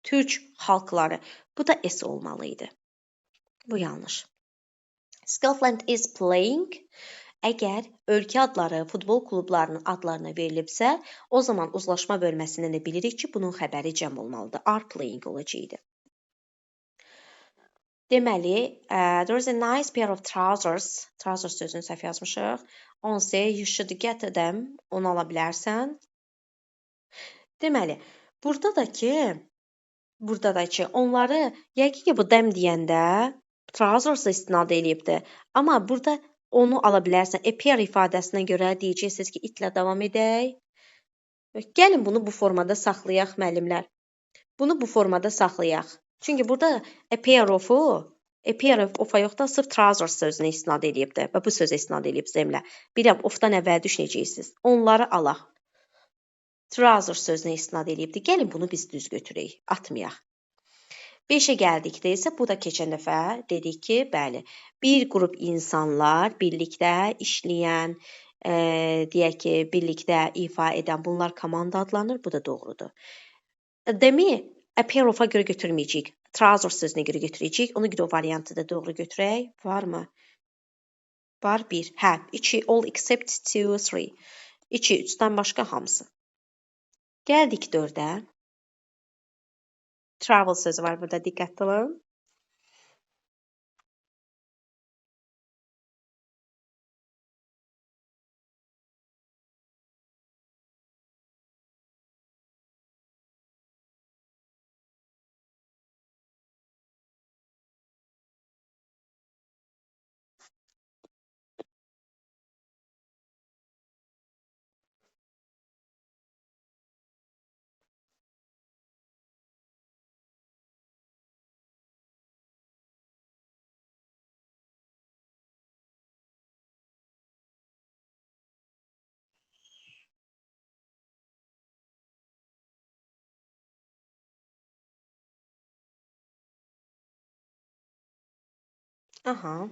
Türk xalqları. Bu da S olmalı idi. Bu yanlış. Scotland is playing. Əgər ölkə adları futbol klublarının adlarına verilibsə, o zaman uzlaşma bölməsindən də bilirik ki, bunun xəbəri cəm olmalıdır. Are playing olacaqdı. Deməli, there's a nice pair of trousers. Trousers sözünü səhv yazmışıq. On say you should get them. Onu ala bilərsən. Deməli, burada da ki, onları yəqin ki, bu them deyəndə trousers istinad eləyibdi. Amma burada onu ala bilərsən. A pair ifadəsinə görə deyəcəksiniz ki, itlə davam edək. Gəlin bunu bu formada saxlayaq, müəllimlər. Bunu bu formada saxlayaq. Çünki burada a pair of-a yox da sırf trousers sözünə istinad eləyibdi. Və bu sözə istinad eləyib zemlə. Biləm, of-dan əvvəl düşnəyəcəksiniz. Onları alaq. Trousers sözünə istinad eləyibdi. Gəlin bunu biz düz götürək, atmayaq. 5-ə gəldikdə isə bu da keçən dəfə dedik ki, bəli, bir qrup insanlar birlikdə işləyən, deyək ki, birlikdə ifa edən bunlar komanda adlanır. Bu da doğrudur. Demi a pair of-a görə götürməyəcəyik. Trousers sözünə görə götürəcəyik. Ona görə o variantı da doğru götürək. Varmı? Var 1. Hə, 2. All except 2, 3. 2, 3-dən başqa hamısı. Gəldik 4-ə. Travel sözü var burada, diqqətli olun. Aha.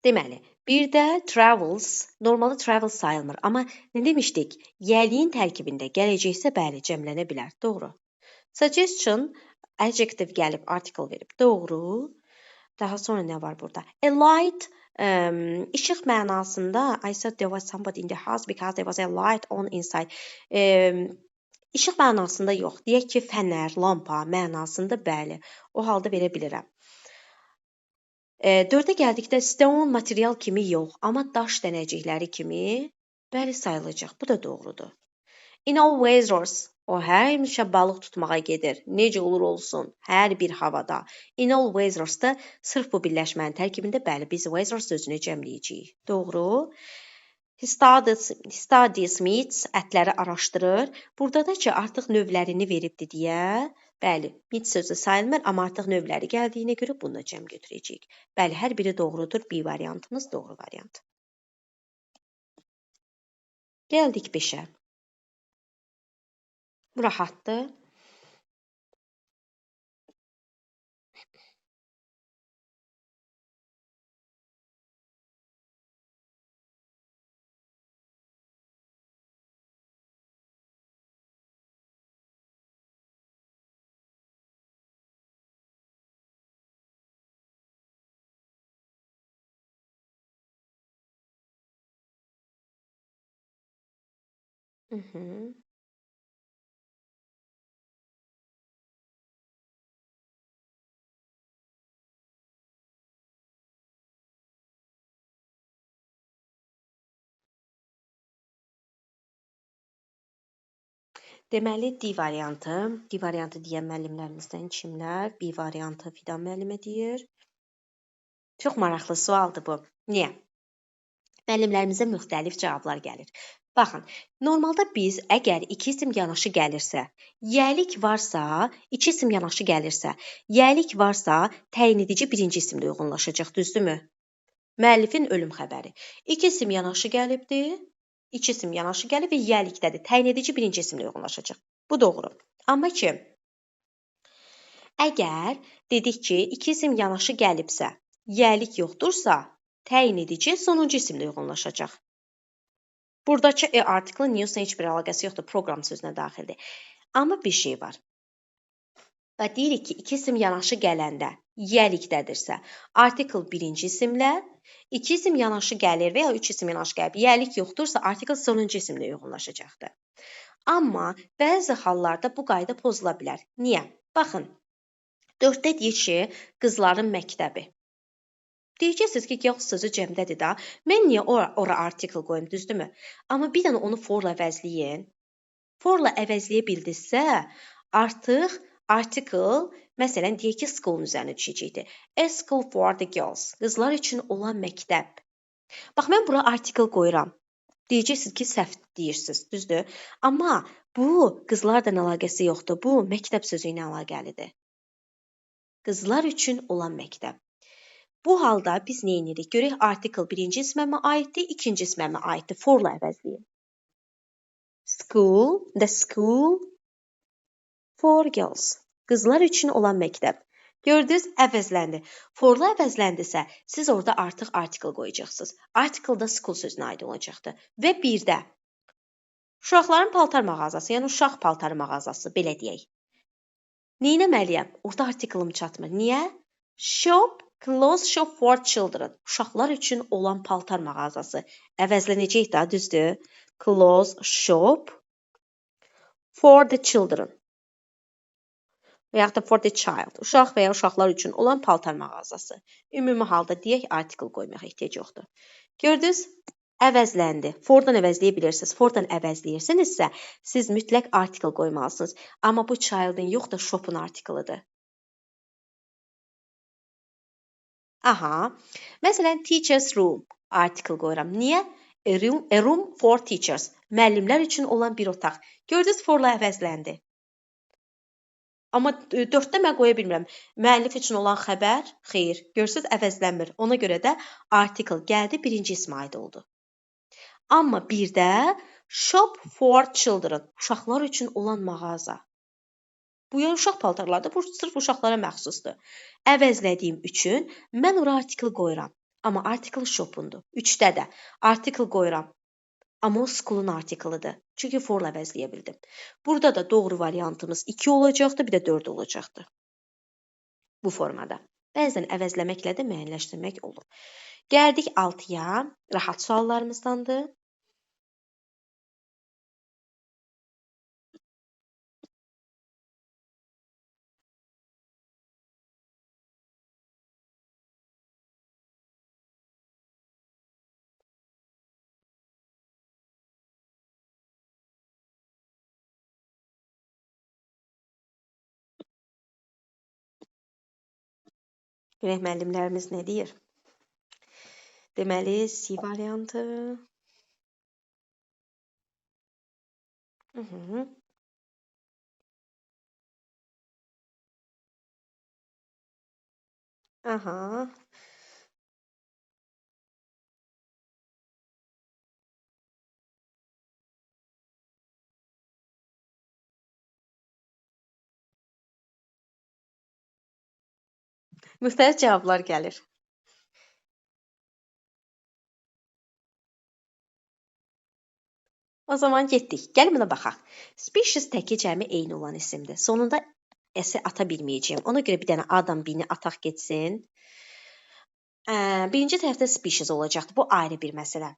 Deməli, bir də travels, normalda travel sayılmır. Amma nə demişdik? Yəliyin tərkibində gələcəksə, bəli, cəmlənə bilər. Doğru. Suggestion, adjective gəlib, article verib. Doğru. Daha sonra nə var burada? A light, işıq mənasında I said there was somebody in the house because there was a light on inside. İşıq mənasında yox. Deyək ki, fənər, lampa mənasında bəli. O halda verə bilirəm. 4-ə gəldikdə stone material kimi yox, amma daş dənəcikləri kimi bəli sayılacaq. Bu da doğrudur. In all weathers, o həmişə balıq tutmağa gedir. Necə olur olsun, hər bir havada. In all weathers-da sırf bu birləşmənin tərkibində bəli biz weathers sözünü cəmləyəcəyik. Doğru. He studies meats, ətləri araşdırır. Burada da ki, artıq növlərini veribdi deyə, bəli, meat sözü sayılmır, amma artıq növləri gəldiyinə görə bunu cəm götürəcəyik. Bəli, hər biri doğrudur. B variantımız doğru variant. Gəldik 5-ə. Bu rahatdır. Deməli, D variantı. D variantı deyən müəllimlərimizdən kimlər? B variantı Fidan müəllimə deyir. Çox maraqlı sualdır bu. Niyə? Müəllimlərimizə müxtəlif cavablar gəlir. Baxın, normalda biz əgər iki isim yanaşı gəlirsə, yəlik varsa, iki isim yanaşı gəlirsə, yəlik varsa, təyin edici birinci isimlə uyğunlaşacaq, düzdürmü? Müəllifin ölüm xəbəri. İki isim yanaşı gəlibdir. İki isim yanaşı gəlib və yəlikdədir. Təyin edici birinci isimlə uyğunlaşacaq. Bu doğru. Amma ki, əgər dedik ki, iki isim yanaşı gəlibsə, yəlik yoxdursa, təyin edici sonuncu isimlə uyğunlaşacaq. Buradakı article news'la heç bir əlaqəsi yoxdur, proqram sözünə daxildir. Amma bir şey var. Və deyirik ki, iki isim yanaşı gələndə yəlikdədirsə, article birinci isimlə, iki isim yanaşı gəlir və ya üç isim yanaşı gəlib, yəlik yoxdursa, article sonuncu isimlə uyğunlaşacaqdır. Amma bəzi hallarda bu qayda pozula bilər. Niyə? Baxın, 4-də deyir ki, qızların məktəbi. Deyəcəksiniz ki, yox sözü cəmdədir da. Mən niyə ora article qoyum, düzdürmü? Amma bir dənə onu forla əvəzləyin. Forla əvəzləyə bildinizsə, artıq article, məsələn, deyək ki, school-un üzərinə düşəcəkdir. A school for the girls. Qızlar üçün olan məktəb. Bax, mən bura article qoyuram. Deyəcəksiniz ki, səhv deyirsiniz, düzdür? Amma bu qızlarla əlaqəsi yoxdur. Bu məktəb sözü ilə əlaqəlidir. Qızlar üçün olan məktəb. Bu halda biz nə edirik? Görək article birinci isməmə aiddir, ikinci isməmə aiddir. Forla əvəzləyim. School, the school for girls. Qızlar üçün olan məktəb. Gördünüz, əvəzləndi. Forla əvəzləndisə, siz orada artıq article qoyacaqsınız. Article da school sözünə aid olacaqdır. Və bir də uşaqların paltar mağazası, yəni uşaq paltarı mağazası, belə deyək. Nə etməliyəm? Orada article-ım çatmır. Niyə? Shop, clothes shop for children. Uşaqlar üçün olan paltar mağazası. Əvəzlənəcək də, düzdür? Clothes shop for the children. Və yaxud da for the child. Uşaq və ya uşaqlar üçün olan paltar mağazası. Ümumi halda deyək, article qoymağa ehtiyac yoxdur. Gördünüz? Əvəzləndi. Fordan əvəzləyə bilirsiniz. Fordan əvəzləyirsinizsə, siz mütləq article qoymalısınız. Amma bu child'ın yox da shop'un article-ıdır. Aha. Məsələn, teacher's room article qoyuram. Niyə? A room for teachers. Müəllimlər üçün olan bir otaq. Gördünüz, forla əvəzləndi. Amma 4-də mən qoya bilmirəm. Müəllif üçün olan xəbər, xeyr. Görürsünüz, əvəzlənmir. Ona görə də article gəldi, birinci ismə aid oldu. Amma bir də shop for children. Uşaqlar üçün olan mağaza. Bu ya uşaq paltarlardır, bu sırf uşaqlara məxsusdur. Əvəzlədiyim üçün mən ora article qoyuram. Amma article shop'undur. 3-də də article qoyuram. Amma o school'un article-ıdır. Çünki forla əvəzləyə bildim. Burada da doğru variantımız 2 olacaqdır, bir də 4 olacaqdır. Bu formada. Bəzən əvəzləməklə də müəyyənləşdirmək olur. Gəldik 6-ya. Rahat suallarımızdandır. Görək müəllimlərimiz nə deyir? Deməli, C variantı. Aha. Müxtəlif cavablar gəlir. O zaman getdik. Gəlin buna baxaq. Species təki cəmi eyni olan isimdir. Sonunda s-i ata bilməyəcəyim. Ona görə bir dənə A-dan B-ni ataq getsin. Birinci tərəfdə species olacaqdı. Bu ayrı bir məsələ.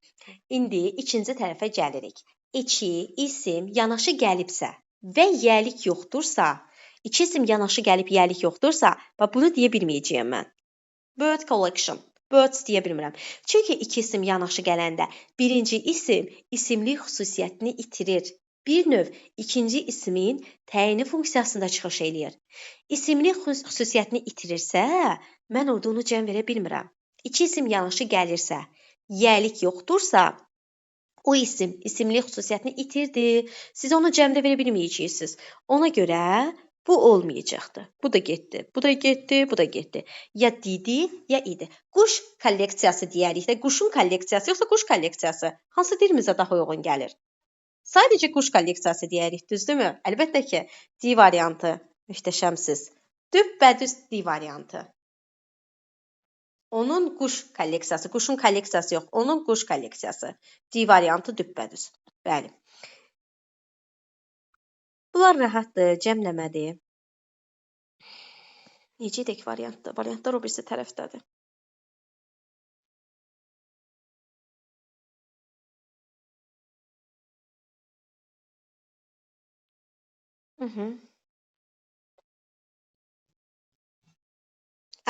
İndi ikinci tərəfə gəlirik. İki isim yanaşı gəlibsə və yəlik yoxdursa, iki isim yanaşı gəlib yəlik yoxdursa, bunu deyə bilməyəcəyəm mən. Bird collection. Birds deyə bilmirəm. Çünki iki isim yanaşı gələndə birinci isim isimlik xüsusiyyətini itirir. Bir növ ikinci ismin təyini funksiyasında çıxış eləyir. İsimlik xüsusiyyətini itirirsə, mən orada onu cəm verə bilmirəm. İki isim yanaşı gəlirsə, yəlik yoxdursa, o isim isimlik xüsusiyyətini itirdi. Siz onu cəmdə verə bilməyəcəksiniz. Ona görə bu olmayacaqdı. Bu da getdi, bu da getdi, bu da getdi. Ya didi, ya idi. Quş kolleksiyası deyərik də, quşun kolleksiyası yoxsa quş kolleksiyası? Hansı dilimizə daha uyğun gəlir? Sadəcə quş kolleksiyası deyərik, düzdürmü? Əlbəttə ki, D variantı möhtəşəmsiz. Düppədüz D variantı. Onun quş kolleksiyası, quşun kolleksiyası yox, onun quş kolleksiyası. D variantı düppədüz. Bəli. Bunlar rahatdır, cəmləmədir. Necə edək variantda? Variantlar o birisi tərəfdədir.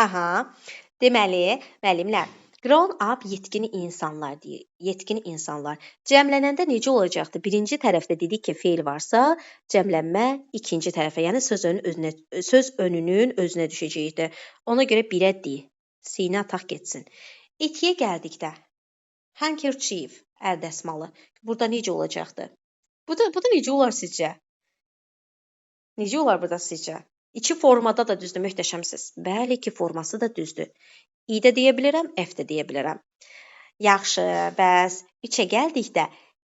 Aha. Deməli, müəllimlər, grown up yetkin insanlar deyir. Yetkin insanlar. Cəmlənəndə necə olacaqdı? Birinci tərəfdə dedik ki, feil varsa, cəmlənmə ikinci tərəfə, yəni söz önünün özünə düşəcəkdir. Ona görə birə D. C-ni ataq getsin. İtiyə gəldikdə handkerchief, əl dəsmalı. Burada necə olacaqdı? Bu da necə olar sizcə? Necə olar burada sizcə? İki formada da düzdür, möhtəşəmsiz. Bəli, iki forması da düzdür. I də deyə bilirəm, F də deyə bilirəm. Yaxşı, bəs 3-ə gəldikdə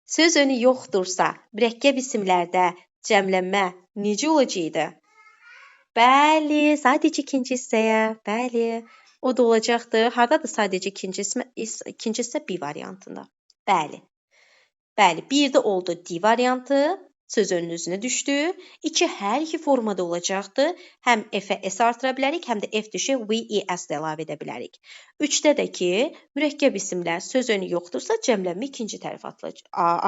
söz önü yoxdursa, mürəkkəb isimlərdə cəmlənmə necə olacaqdı? Bəli, sadəcə ikinci hissəyə, bəli. O da olacaqdı. Hardadır sadəcə ikinci hissə B variantında. Bəli. Bəli, bir də oldu D variantı. Söz önünün üzünə düşdü. 2 hər iki formada olacaqdı. Həm F-ə S artıra bilərik, həm də F düşə V, E, S də əlavə edə bilərik. 3-də də ki, mürəkkəb isimlər söz önü yoxdursa, cəmlənmə ikinci tərəfə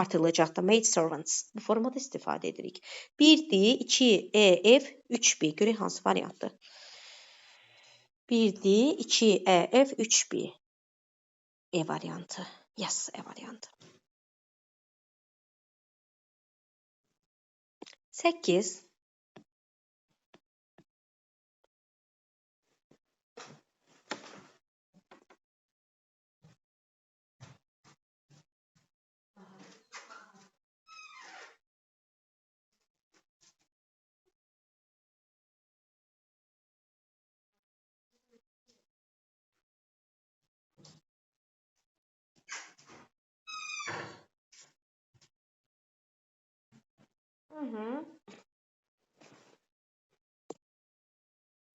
artırılacaqdı. Maid servants. Bu formada istifadə edirik. 1D, 2E, F, 3B. Görək hansı variantdır? 1D, 2E, F, 3B. E variantı. Yes, E variantı. 8.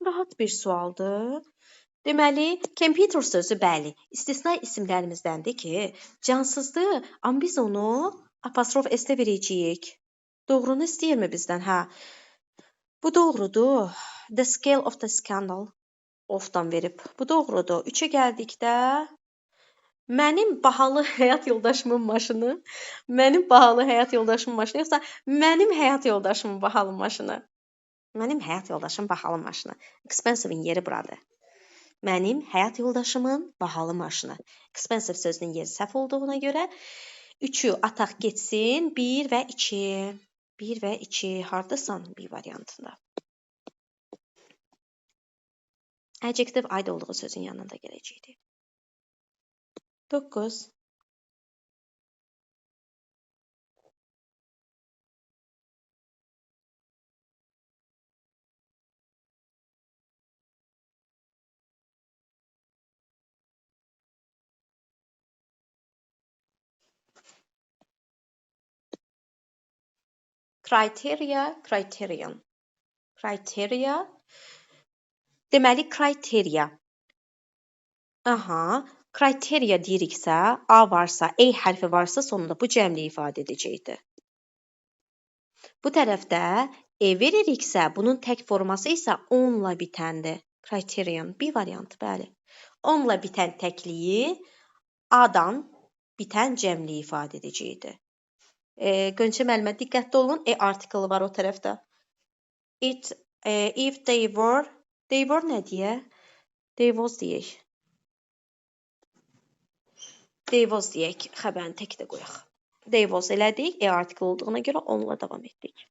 Rahat bir sualdır. Deməli, computer sözü bəli, istisna isimlərimizdəndir ki, cansızdır, amma biz onu apostrof S-də verəcəyik. Doğrunu istəyirmi bizdən? Hə. Bu doğrudur. The scale of the scandal. Of-dan verib. Bu doğrudur. 3-ə gəldikdə mənim bahalı həyat yoldaşımın maşını, yoxsa mənim həyat yoldaşımın bahalı maşını? Mənim həyat yoldaşım bahalı maşını. Expensive-in yeri buradır. Mənim həyat yoldaşımın bahalı maşını. Expensive sözünün yeri səhv olduğuna görə 3-ü ataq getsin. 1 və 2. 1 və 2. Hardasan? B variantında. Adjective aid olduğu sözün yanında gələcəkdir. 9. Criteria, criterion. Criteria. Deməli, criteria. Aha, criteria deyiriksə, A varsa, E hərfi varsa, sonunda bu cəmli ifadə edəcəkdir. Bu tərəfdə E veririksə, bunun tək forması isə onla bitəndir. Criterion, bir variantı, bəli. Onla bitən təkliyi A-dan bitən cəmli ifadə edəcəkdir. Gönçə müəllimə, diqqətli olun, E artiklı var o tərəfdə. If they were nə deyə? They was deyək. They was deyək, xəbərini tək də qoyaq. They was elədik, E artiklı olduğuna görə onunla davam etdik.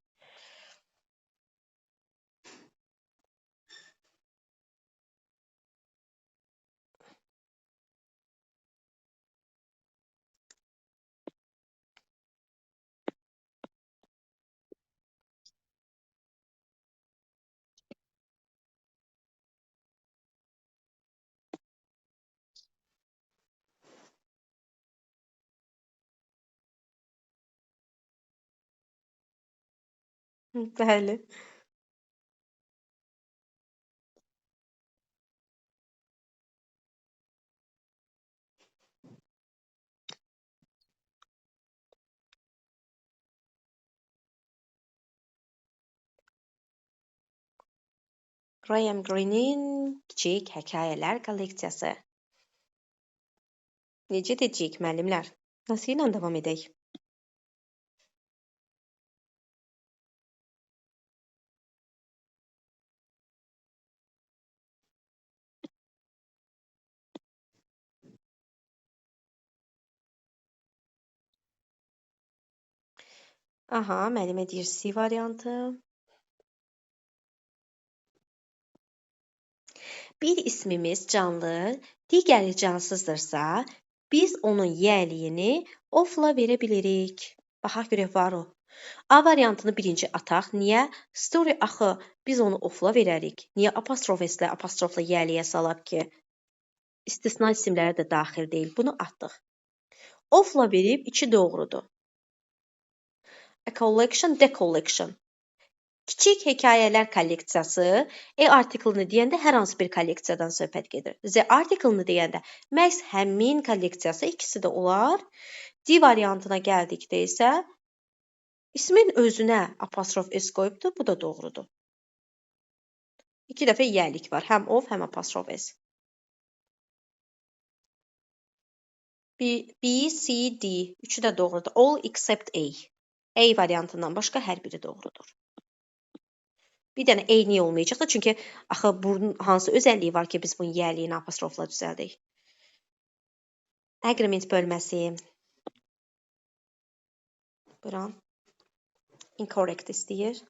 Bəli. Graham Greene'in kiçik hekayələr kolleksiyası. Necə deyəcəyik müəllimlər? Nasıl ilə davam edək? Aha, müəllimə deyir C variantı. Bir ismimiz canlı, digəri cansızdırsa, biz onun yəliyini ofla verə bilirik. Baxaq görək var o. A variantını birinci ataq. Niyə? Story axı biz onu ofla verərik. Niyə apostrof S-lə apostrofla yəliyə salaq ki? İstisna isimləri də daxil deyil. Bunu atdıq. Ofla verib 2 doğrudur. A collection, the collection. Kiçik hekayələr kolleksiyası E artiklını deyəndə hər hansı bir kolleksiyadan söhbət gedir. Z artiklını deyəndə məhz həmin kolleksiyası ikisi də olar. D variantına gəldikdə isə ismin özünə apostrof S qoyubdur, bu da doğrudur. 2 dəfə yəlik var, həm of, həm apostrof S. B, C, D, üçü də doğrudur. All except A. A variantından başqa hər biri doğrudur. Bir dənə A niyə olmayacaq da? Çünki axı bunun hansı özəlliyi var ki, biz bunun yəliyini apostrofla düzəldik. Agreement bölməsi. Buyurun. Incorrect istəyir.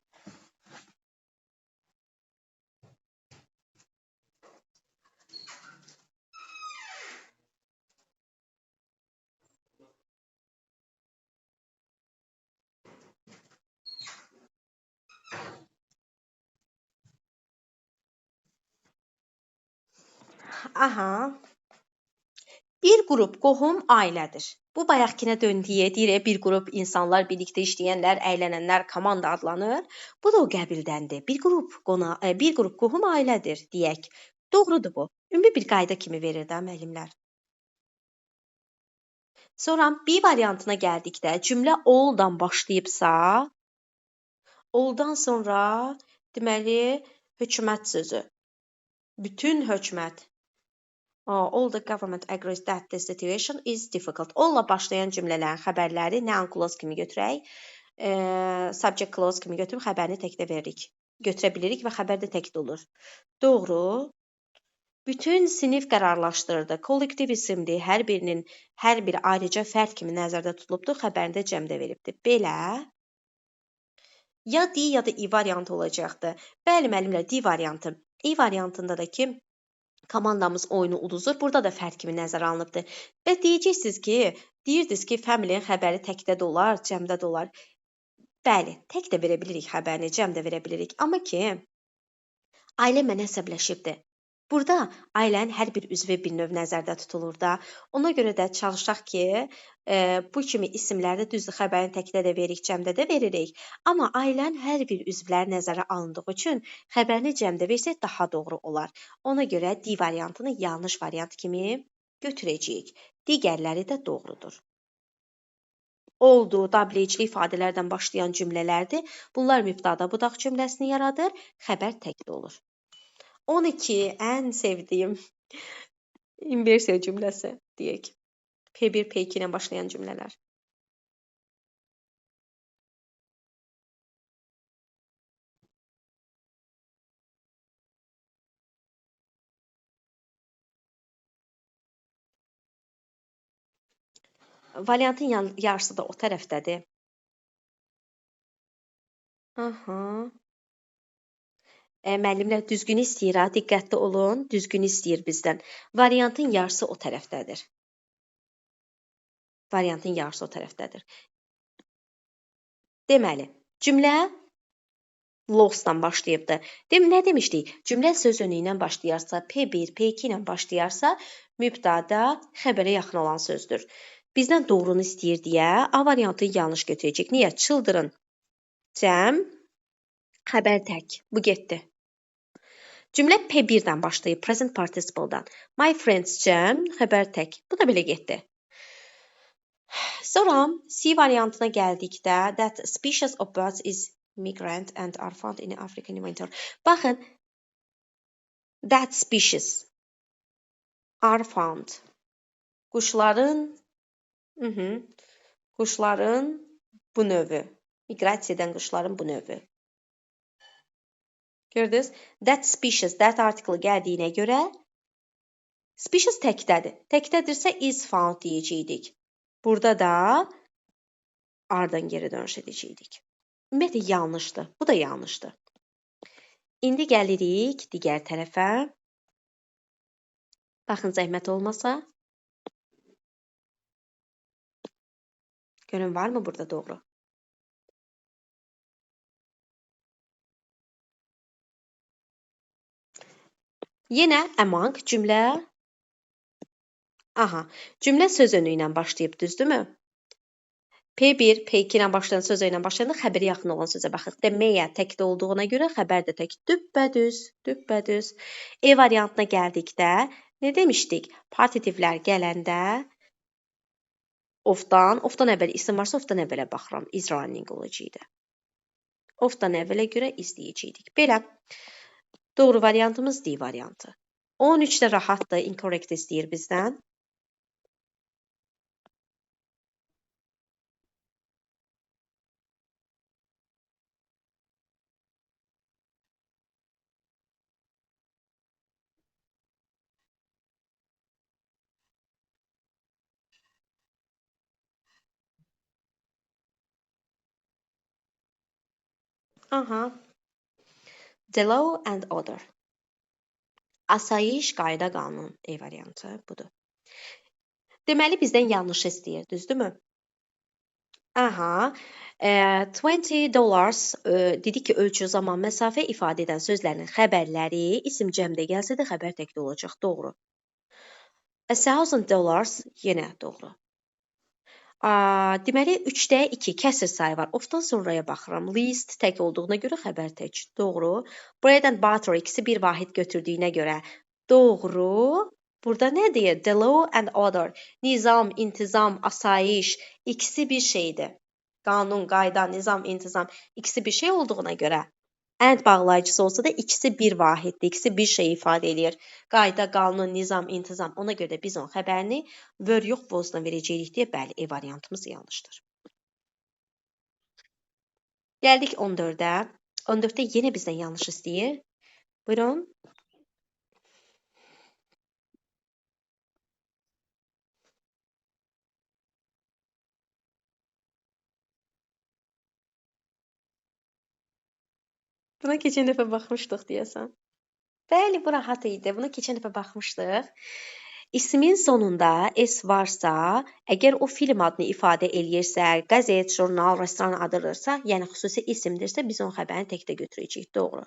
Aha. Bir qrup qohum ailədir. Bu bayaqkinə döndüyə deyir, bir qrup insanlar birlikdə işləyənlər, əylənənlər komanda adlanır. Bu da o qəbildəndir. Bir qrup qohum ailədir deyək. Doğrudur bu. Ümumi bir qayda kimi verir də müəllimlər. Sonra B variantına gəldikdə cümlə all-dan başlayıbsa, all-dan sonra deməli hökumət sözü. Bütün hökumət. All the government agrees that the situation is difficult. All-la başlayan cümlələrin xəbərləri noun clause kimi götürək. Subject clause kimi götürüb xəbərini təkdə veririk. Götürə bilirik və xəbər də təkdə olur. Doğru. Bütün sinif qərarlaşdırdı. Kollektiv isimdir. Hər biri ayrıca fərd kimi nəzərdə tutulubdur. Xəbərini də cəmdə veribdir. Belə ya D ya da I variantı olacaqdır. Bəli müəllimlər, D variantı. I variantında da ki Komandamız oyunu uduzur. Burada da fərq kimi nəzərə alınıbdır. Və deyirdiniz ki, family-nin xəbəri təkdə də olar, cəmdə də olar. Bəli, tək də verə bilirik xəbərini, cəm də verə bilirik. Amma ki, ailə mənə əsəbləşibdir. Burada ailənin hər bir üzvü bir növ nəzərdə tutulur da. Ona görə də çalışaq ki, bu kimi isimləri düzdür, xəbərini təkdə də veririk, cəmdə də veririk. Amma ailənin hər bir üzvləri nəzərə alındığı üçün xəbərini cəmdə versək daha doğru olar. Ona görə D variantını yanlış variant kimi götürəcəyik. Digərləri də doğrudur. Oldu, WH-li ifadələrdən başlayan cümlələrdir. Bunlar mübtəda budaq cümləsini yaradır, xəbər təkdə olur. 12 ən sevdiyim inversiya cümləsi deyək. P1, P2 ilə başlayan cümlələr. Variantın yarısı da o tərəfdədir. Aha. Müəllimlər düzgün istəyir, diqqətli olun, düzgün istəyir bizdən. Variantın yarısı o tərəfdədir. Variantın yarısı o tərəfdədir. Deməli, cümlə loss-dan başlayıbdır. Nə demişdik? Cümlə söz önüyü ilə başlayarsa, P1, P2 ilə başlayarsa, mübtəda xəbərə yaxın olan sözdür. Bizdən doğrunu istəyir deyə A variantını yanlış götürəcək. Niyə? Children, cəm, xəbər tək. Bu getdi. Cümlə P1-dən başlayıb, present participle-dan. My friends, cəm, xəbər tək. Bu da belə getdi. Sonra C variantına gəldikdə, that species of birds is migrant and are found in Africa in winter. Baxın, that species are found. Quşların bu növü. Miqrasiya edən quşların bu növü. Gördünüz? That species, that article gəldiyinə görə species təkdədir. Təkdədirsə is found deyəcəkdik. Burada da ardan geri dönüş edəcəkdik. Ümumiyyətlə yanlışdır. Bu da yanlışdır. İndi gəlirik digər tərəfə. Baxın, zəhmət olmasa. Görün, varmı burada doğru? Yenə among cümlə. Cümlə söz önüyü ilə başlayıb, düzdürmü? P1, P2 ilə başlayan söz ilə başlayanda xəbərə yaxın olan sözə baxıq. Deməyə təkdə olduğuna görə xəbər də tək. Düppədüz. E variantına gəldikdə nə demişdik? Partitivlər gələndə ofdan əvvəl isim varsa ofdan əvvələ baxıram. Is running olacaqdı. Ofdan əvvələ görə izləyəcəkdik. Belə. Doğru variantımız D variantı. 13-də rahatdır, incorrect istəyir bizdən. The law and order. Asayiş, qayda, qanun. E variantı budur. Deməli, bizdən yanlış istəyir, düzdürmü? $20 dedik ki, ölçü, zaman, məsafə ifadə edən sözlərin xəbərləri isim cəmdə gəlsə də xəbər təkdə olacaq. Doğru. $1,000 yenə doğru. Deməli, 3-də 2 kəsir sayı var. Ofdan sonraya baxıram. Least tək olduğuna görə xəbər tək. Doğru. Bread and butter ikisi bir vahid götürdüyünə görə. Doğru. Burada nə deyir? The law and order. Nizam, intizam, asayiş ikisi bir şeydir. Qanun, qayda, nizam, intizam ikisi bir şey olduğuna görə and bağlayıcısı olsa da ikisi bir vahiddir. İkisi bir şey ifadə edir. Qayda, qanun, nizam, intizam. Ona görə də biz onun xəbərini were yox was-la verəcəyik deyə bəli, E variantımız yanlışdır. Gəldik 14-də. 14-də yenə bizdən yanlış istəyir. Buyurun. Buna keçən dəfə baxmışdıq deyəsən. Bəli, bu rahat idi. Bunu keçən dəfə baxmışdıq. İsmin sonunda S varsa, əgər o film adını ifadə eləyirsə, qəzet, jurnal, restoran adırırsa, yəni xüsusi isimdirsə, biz onun xəbərini təkdə götürəcəyik. Doğru.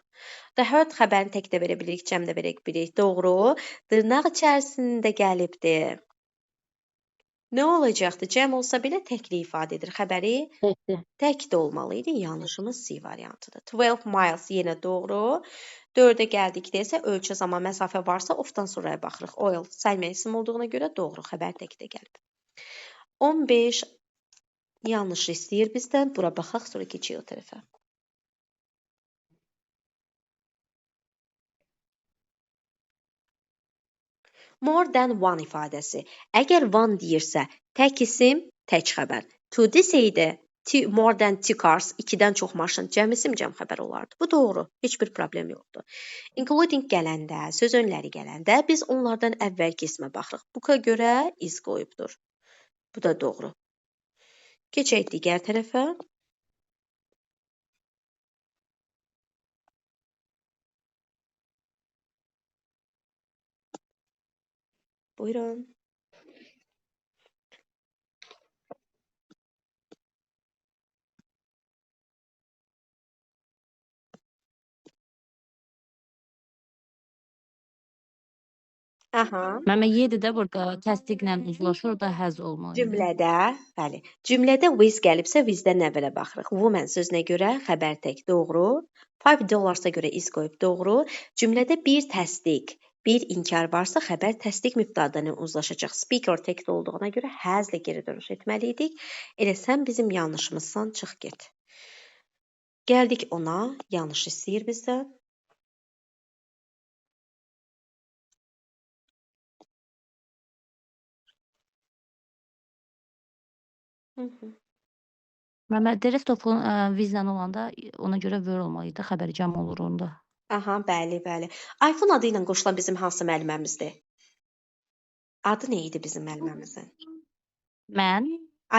The Hurt xəbərini təkdə verə bilirik, cəmdə verə bilirik. Doğru. Dırnaq içərisində gəlibdi. Nə olacaqdı? Cəm olsa belə təkli ifadə edir. Xəbəri
Peki.
tək də olmalı idi. Yanlışımız C variantıdır. 12 miles yenə doğru. 4-ə gəldikdə isə ölçü zaman məsafə varsa ofdan sonraya baxırıq. Oil sayma isim olduğuna görə doğru xəbər təkdə gəlib. 15 yanlış istəyir bizdən. Bura baxaq, sonra keçək o tərəfə. More than one ifadəsi. Əgər one deyirsə, tək isim, tək xəbər. To desəydə, more than two cars, 2-dən çox maşın, cəm isim, cəm xəbər olardı. Bu doğru, heç bir problem yoxdur. Including gələndə, söz önləri gələndə biz onlardan əvvəlki ismə baxırıq. Buka görə is qoyubdur. Bu da doğru. Keçək digər tərəfə. Buyurun. Aha.
Məmə 7-də burada təsdiqlə uzlaşır, da həz olmalı idi.
Cümlədə, bəli, cümlədə with gəlibsə, with-dən əvvələ baxırıq. Woman sözünə görə xəbər tək doğru. $5 görə is qoyub doğru. Cümlədə bir təsdiq, bir inkar varsa, xəbər təsdiq mübtədadan uzlaşacaq. Speaker təkdə olduğuna görə həzlə geri dönüş etməli idik. Elə sən bizim yanlışımızsan, çıx get. Gəldik ona, yanlış istəyir bizdən.
Məmə Derestofun vizən olanda ona görə were olmalı idi, xəbər cəm olur onda.
Aha, bəli, bəli. iPhone adı ilə qoşulan bizim hansı müəlliməmizdir? Adı nə idi bizim müəlliməmizin?
Mən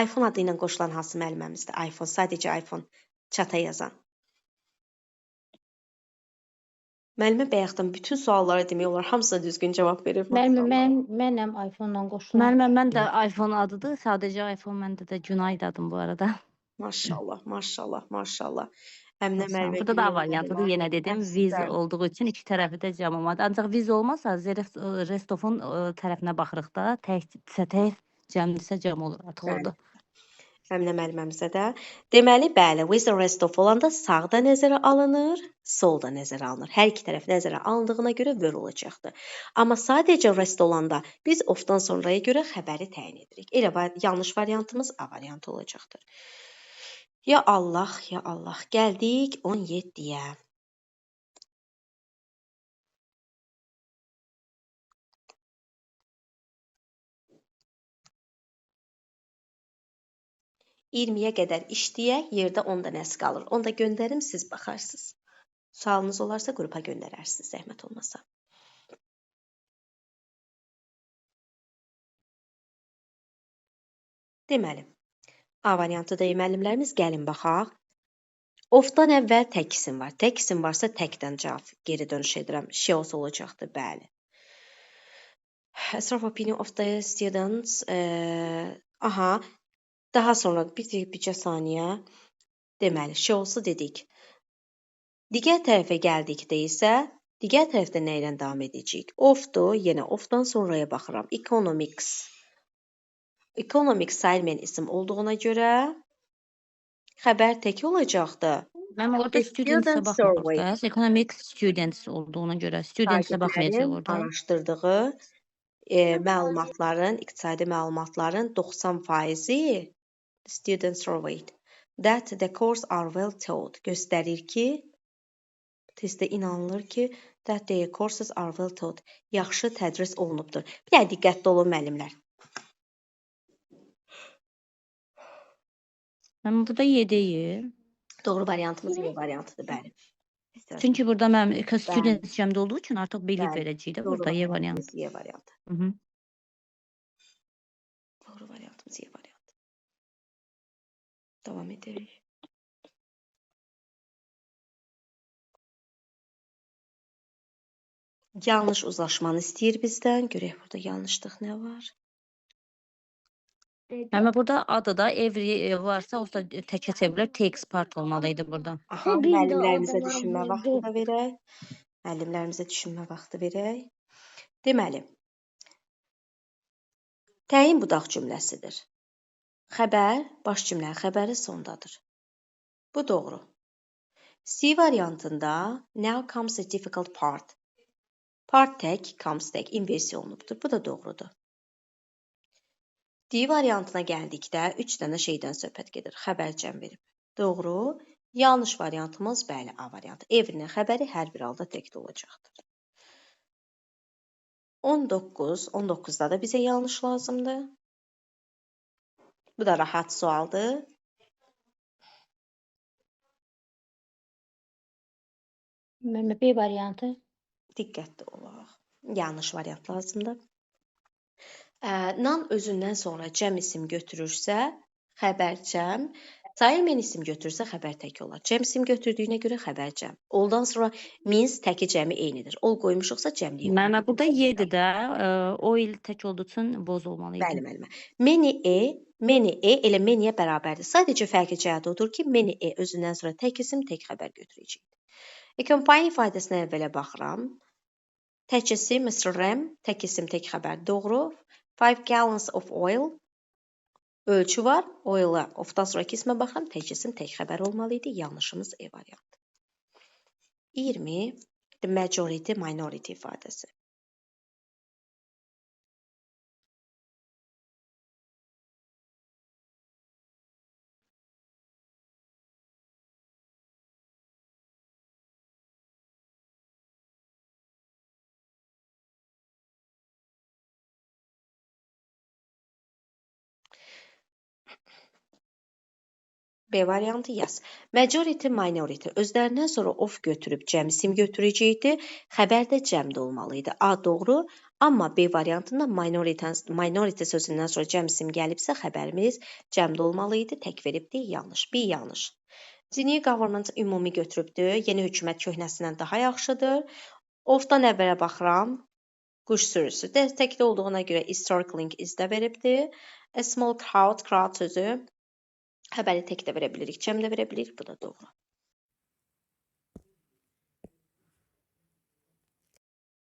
iPhone adı ilə qoşulan hansı müəlliməmizdir? iPhone, sadəcə iPhone çata yazan. Müəllimə bayaqdan bütün suallara demək olar hamısına düzgün cavab verir.
Mənəm iPhone-la qoşulan.
mən də iPhone adıdır, sadəcə iPhone məndə də Günay adım bu arada.
Maşallah, maşallah, maşallah. Əminə müəllimə.
Burada da A variantıdır, yenə dedim, viz olduğu üçün iki tərəfi də cəm olmadı. Ancaq viz olmasa Restofun tərəfinə baxırıq da, tək cəmdirsə cəm olur artıq orada.
Əminə müəlliməmizə də. Deməli, bəli, with the rest of olanda sağ da nəzərə alınır, sol da nəzərə alınır. Hər iki tərəf nəzərə alındığına görə were olacaqdır. Amma sadəcə rest olanda biz ofdan sonraya görə xəbəri təyin edirik. Elə yanlış variantımız A variantı olacaqdır. Ya Allah, ya Allah. Gəldik 17-yə. $20-yə qədər işləyək, yerdə 10 dənəsi qalır. Onu da göndərim, siz baxarsınız. Sualınız olarsa qrupa göndərərsiniz, zəhmət olmasa. Deməli, A variantı da müəllimlərimiz gəlin baxaq. Ofdan əvvəl tək isim var. Tək isim varsa təkdən cavab geri dönüş edirəm. She also olacaqdır, bəli. As of opinion of the students. Aha. Daha sonra bircə saniyə. Deməli, she also dedik. Digər tərəfə gəldikdə isə, digər tərəfdə nə ilə davam edəcəyik? Ofdur, yenə ofdan sonraya baxıram. Economics. Economics sayılmayan isim olduğuna görə xəbər tək olacaqdı.
Mən orada students-ə baxmırıq da, economic students olduğuna görə students-ə baxmayacaq orada.
Araşdırdığı məlumatların, iqtisadi məlumatların 90% student surveyed that the course are well taught göstərir ki, testdə inanılır ki, that the courses are well taught yaxşı tədris olunubdur. Bir də diqqətli olun müəllimlər.
Mən burada 7-yi.
Doğru variantımız Y variantıdır, bəli.
Çünki burada mənim students cəmdə olduğu üçün artıq bilib verəcəyik də burada Y variantı.
Y variantı. Doğru variantımız Y variantı. Davam edək. Yanlış uzlaşmanı istəyir bizdən. Görək burada yanlışlıq nə var?
Amma burada adı da every varsa, o da təkə çevrilir, takes part olmalıydı burada.
Aha, müəllimlərimizə düşünmə vaxtı da verək. Müəllimlərimizə düşünmə vaxtı verək. Deməli, təyin budaq cümləsidir. Xəbər, baş cümlənin xəbəri sondadır. Bu doğru. C variantında now comes a difficult part. Part tək, comes tək, inversiya olunubdur. Bu da doğrudur. D variantına gəldikdə 3 dənə şeydən söhbət gedir. Xəbər cəm verib. Doğru. Yanlış variantımız bəli A variantı. Everinin xəbəri hər bir halda təkdə olacaqdır. 19-da da bizə yanlış lazımdır. Bu da rahat sualdır.
B variantı.
Diqqətli olaq. Yanlış variant lazımdır. Nan özündən sonra cəm isim götürürsə, xəbər cəm. Sayılmayan isim götürürsə, xəbər tək olar. Cəm isim götürdüyünə görə xəbər cəm. Oldan sonra means təki cəmi eynidir. Ol qoymuşuqsa cəmliyi.
Mənim burada 7 də oil tək olduğu üçün boz olmalıydı.
Bəli, müəllimə. Many elə many-yə bərabərdir. Sadəcə fərqi cəhəti odur ki, many özündən sonra tək isim, tək xəbər götürəcəkdir. Accompany ifadəsinə əvvələ baxıram. Tək isim, Mr. Ram, tək isim, tək xəbər. Doğru. 5 gallons of oil. Ölçü var. Oil-a of-dan sonraki ismə baxıram. Tək isim, tək xəbər olmalıydı. Yanlışımız E variantı. 20. The majority, minority ifadəsi. B variantı yaz. Majority, minority özlərindən sonra of götürüb cəm isim götürəcəkdi. Xəbər də cəmdə olmalıydı. A doğru. Amma B variantında minority sözündən sonra cəm isim gəlibsə, xəbərimiz cəmdə olmalıydı. Tək veribdi. Yanlış. B yanlış. The new government ümumi götürübdü. Yeni hökumət köhnəsindən daha yaxşıdır. Of-dan əvvələ baxıram. Quş sürüsü. Təkdə olduğuna görə circling is-də veribdi. A small crowd sözü. Xəbəri tək də verə bilirik, cəm də verə bilirik. Bu da doğru.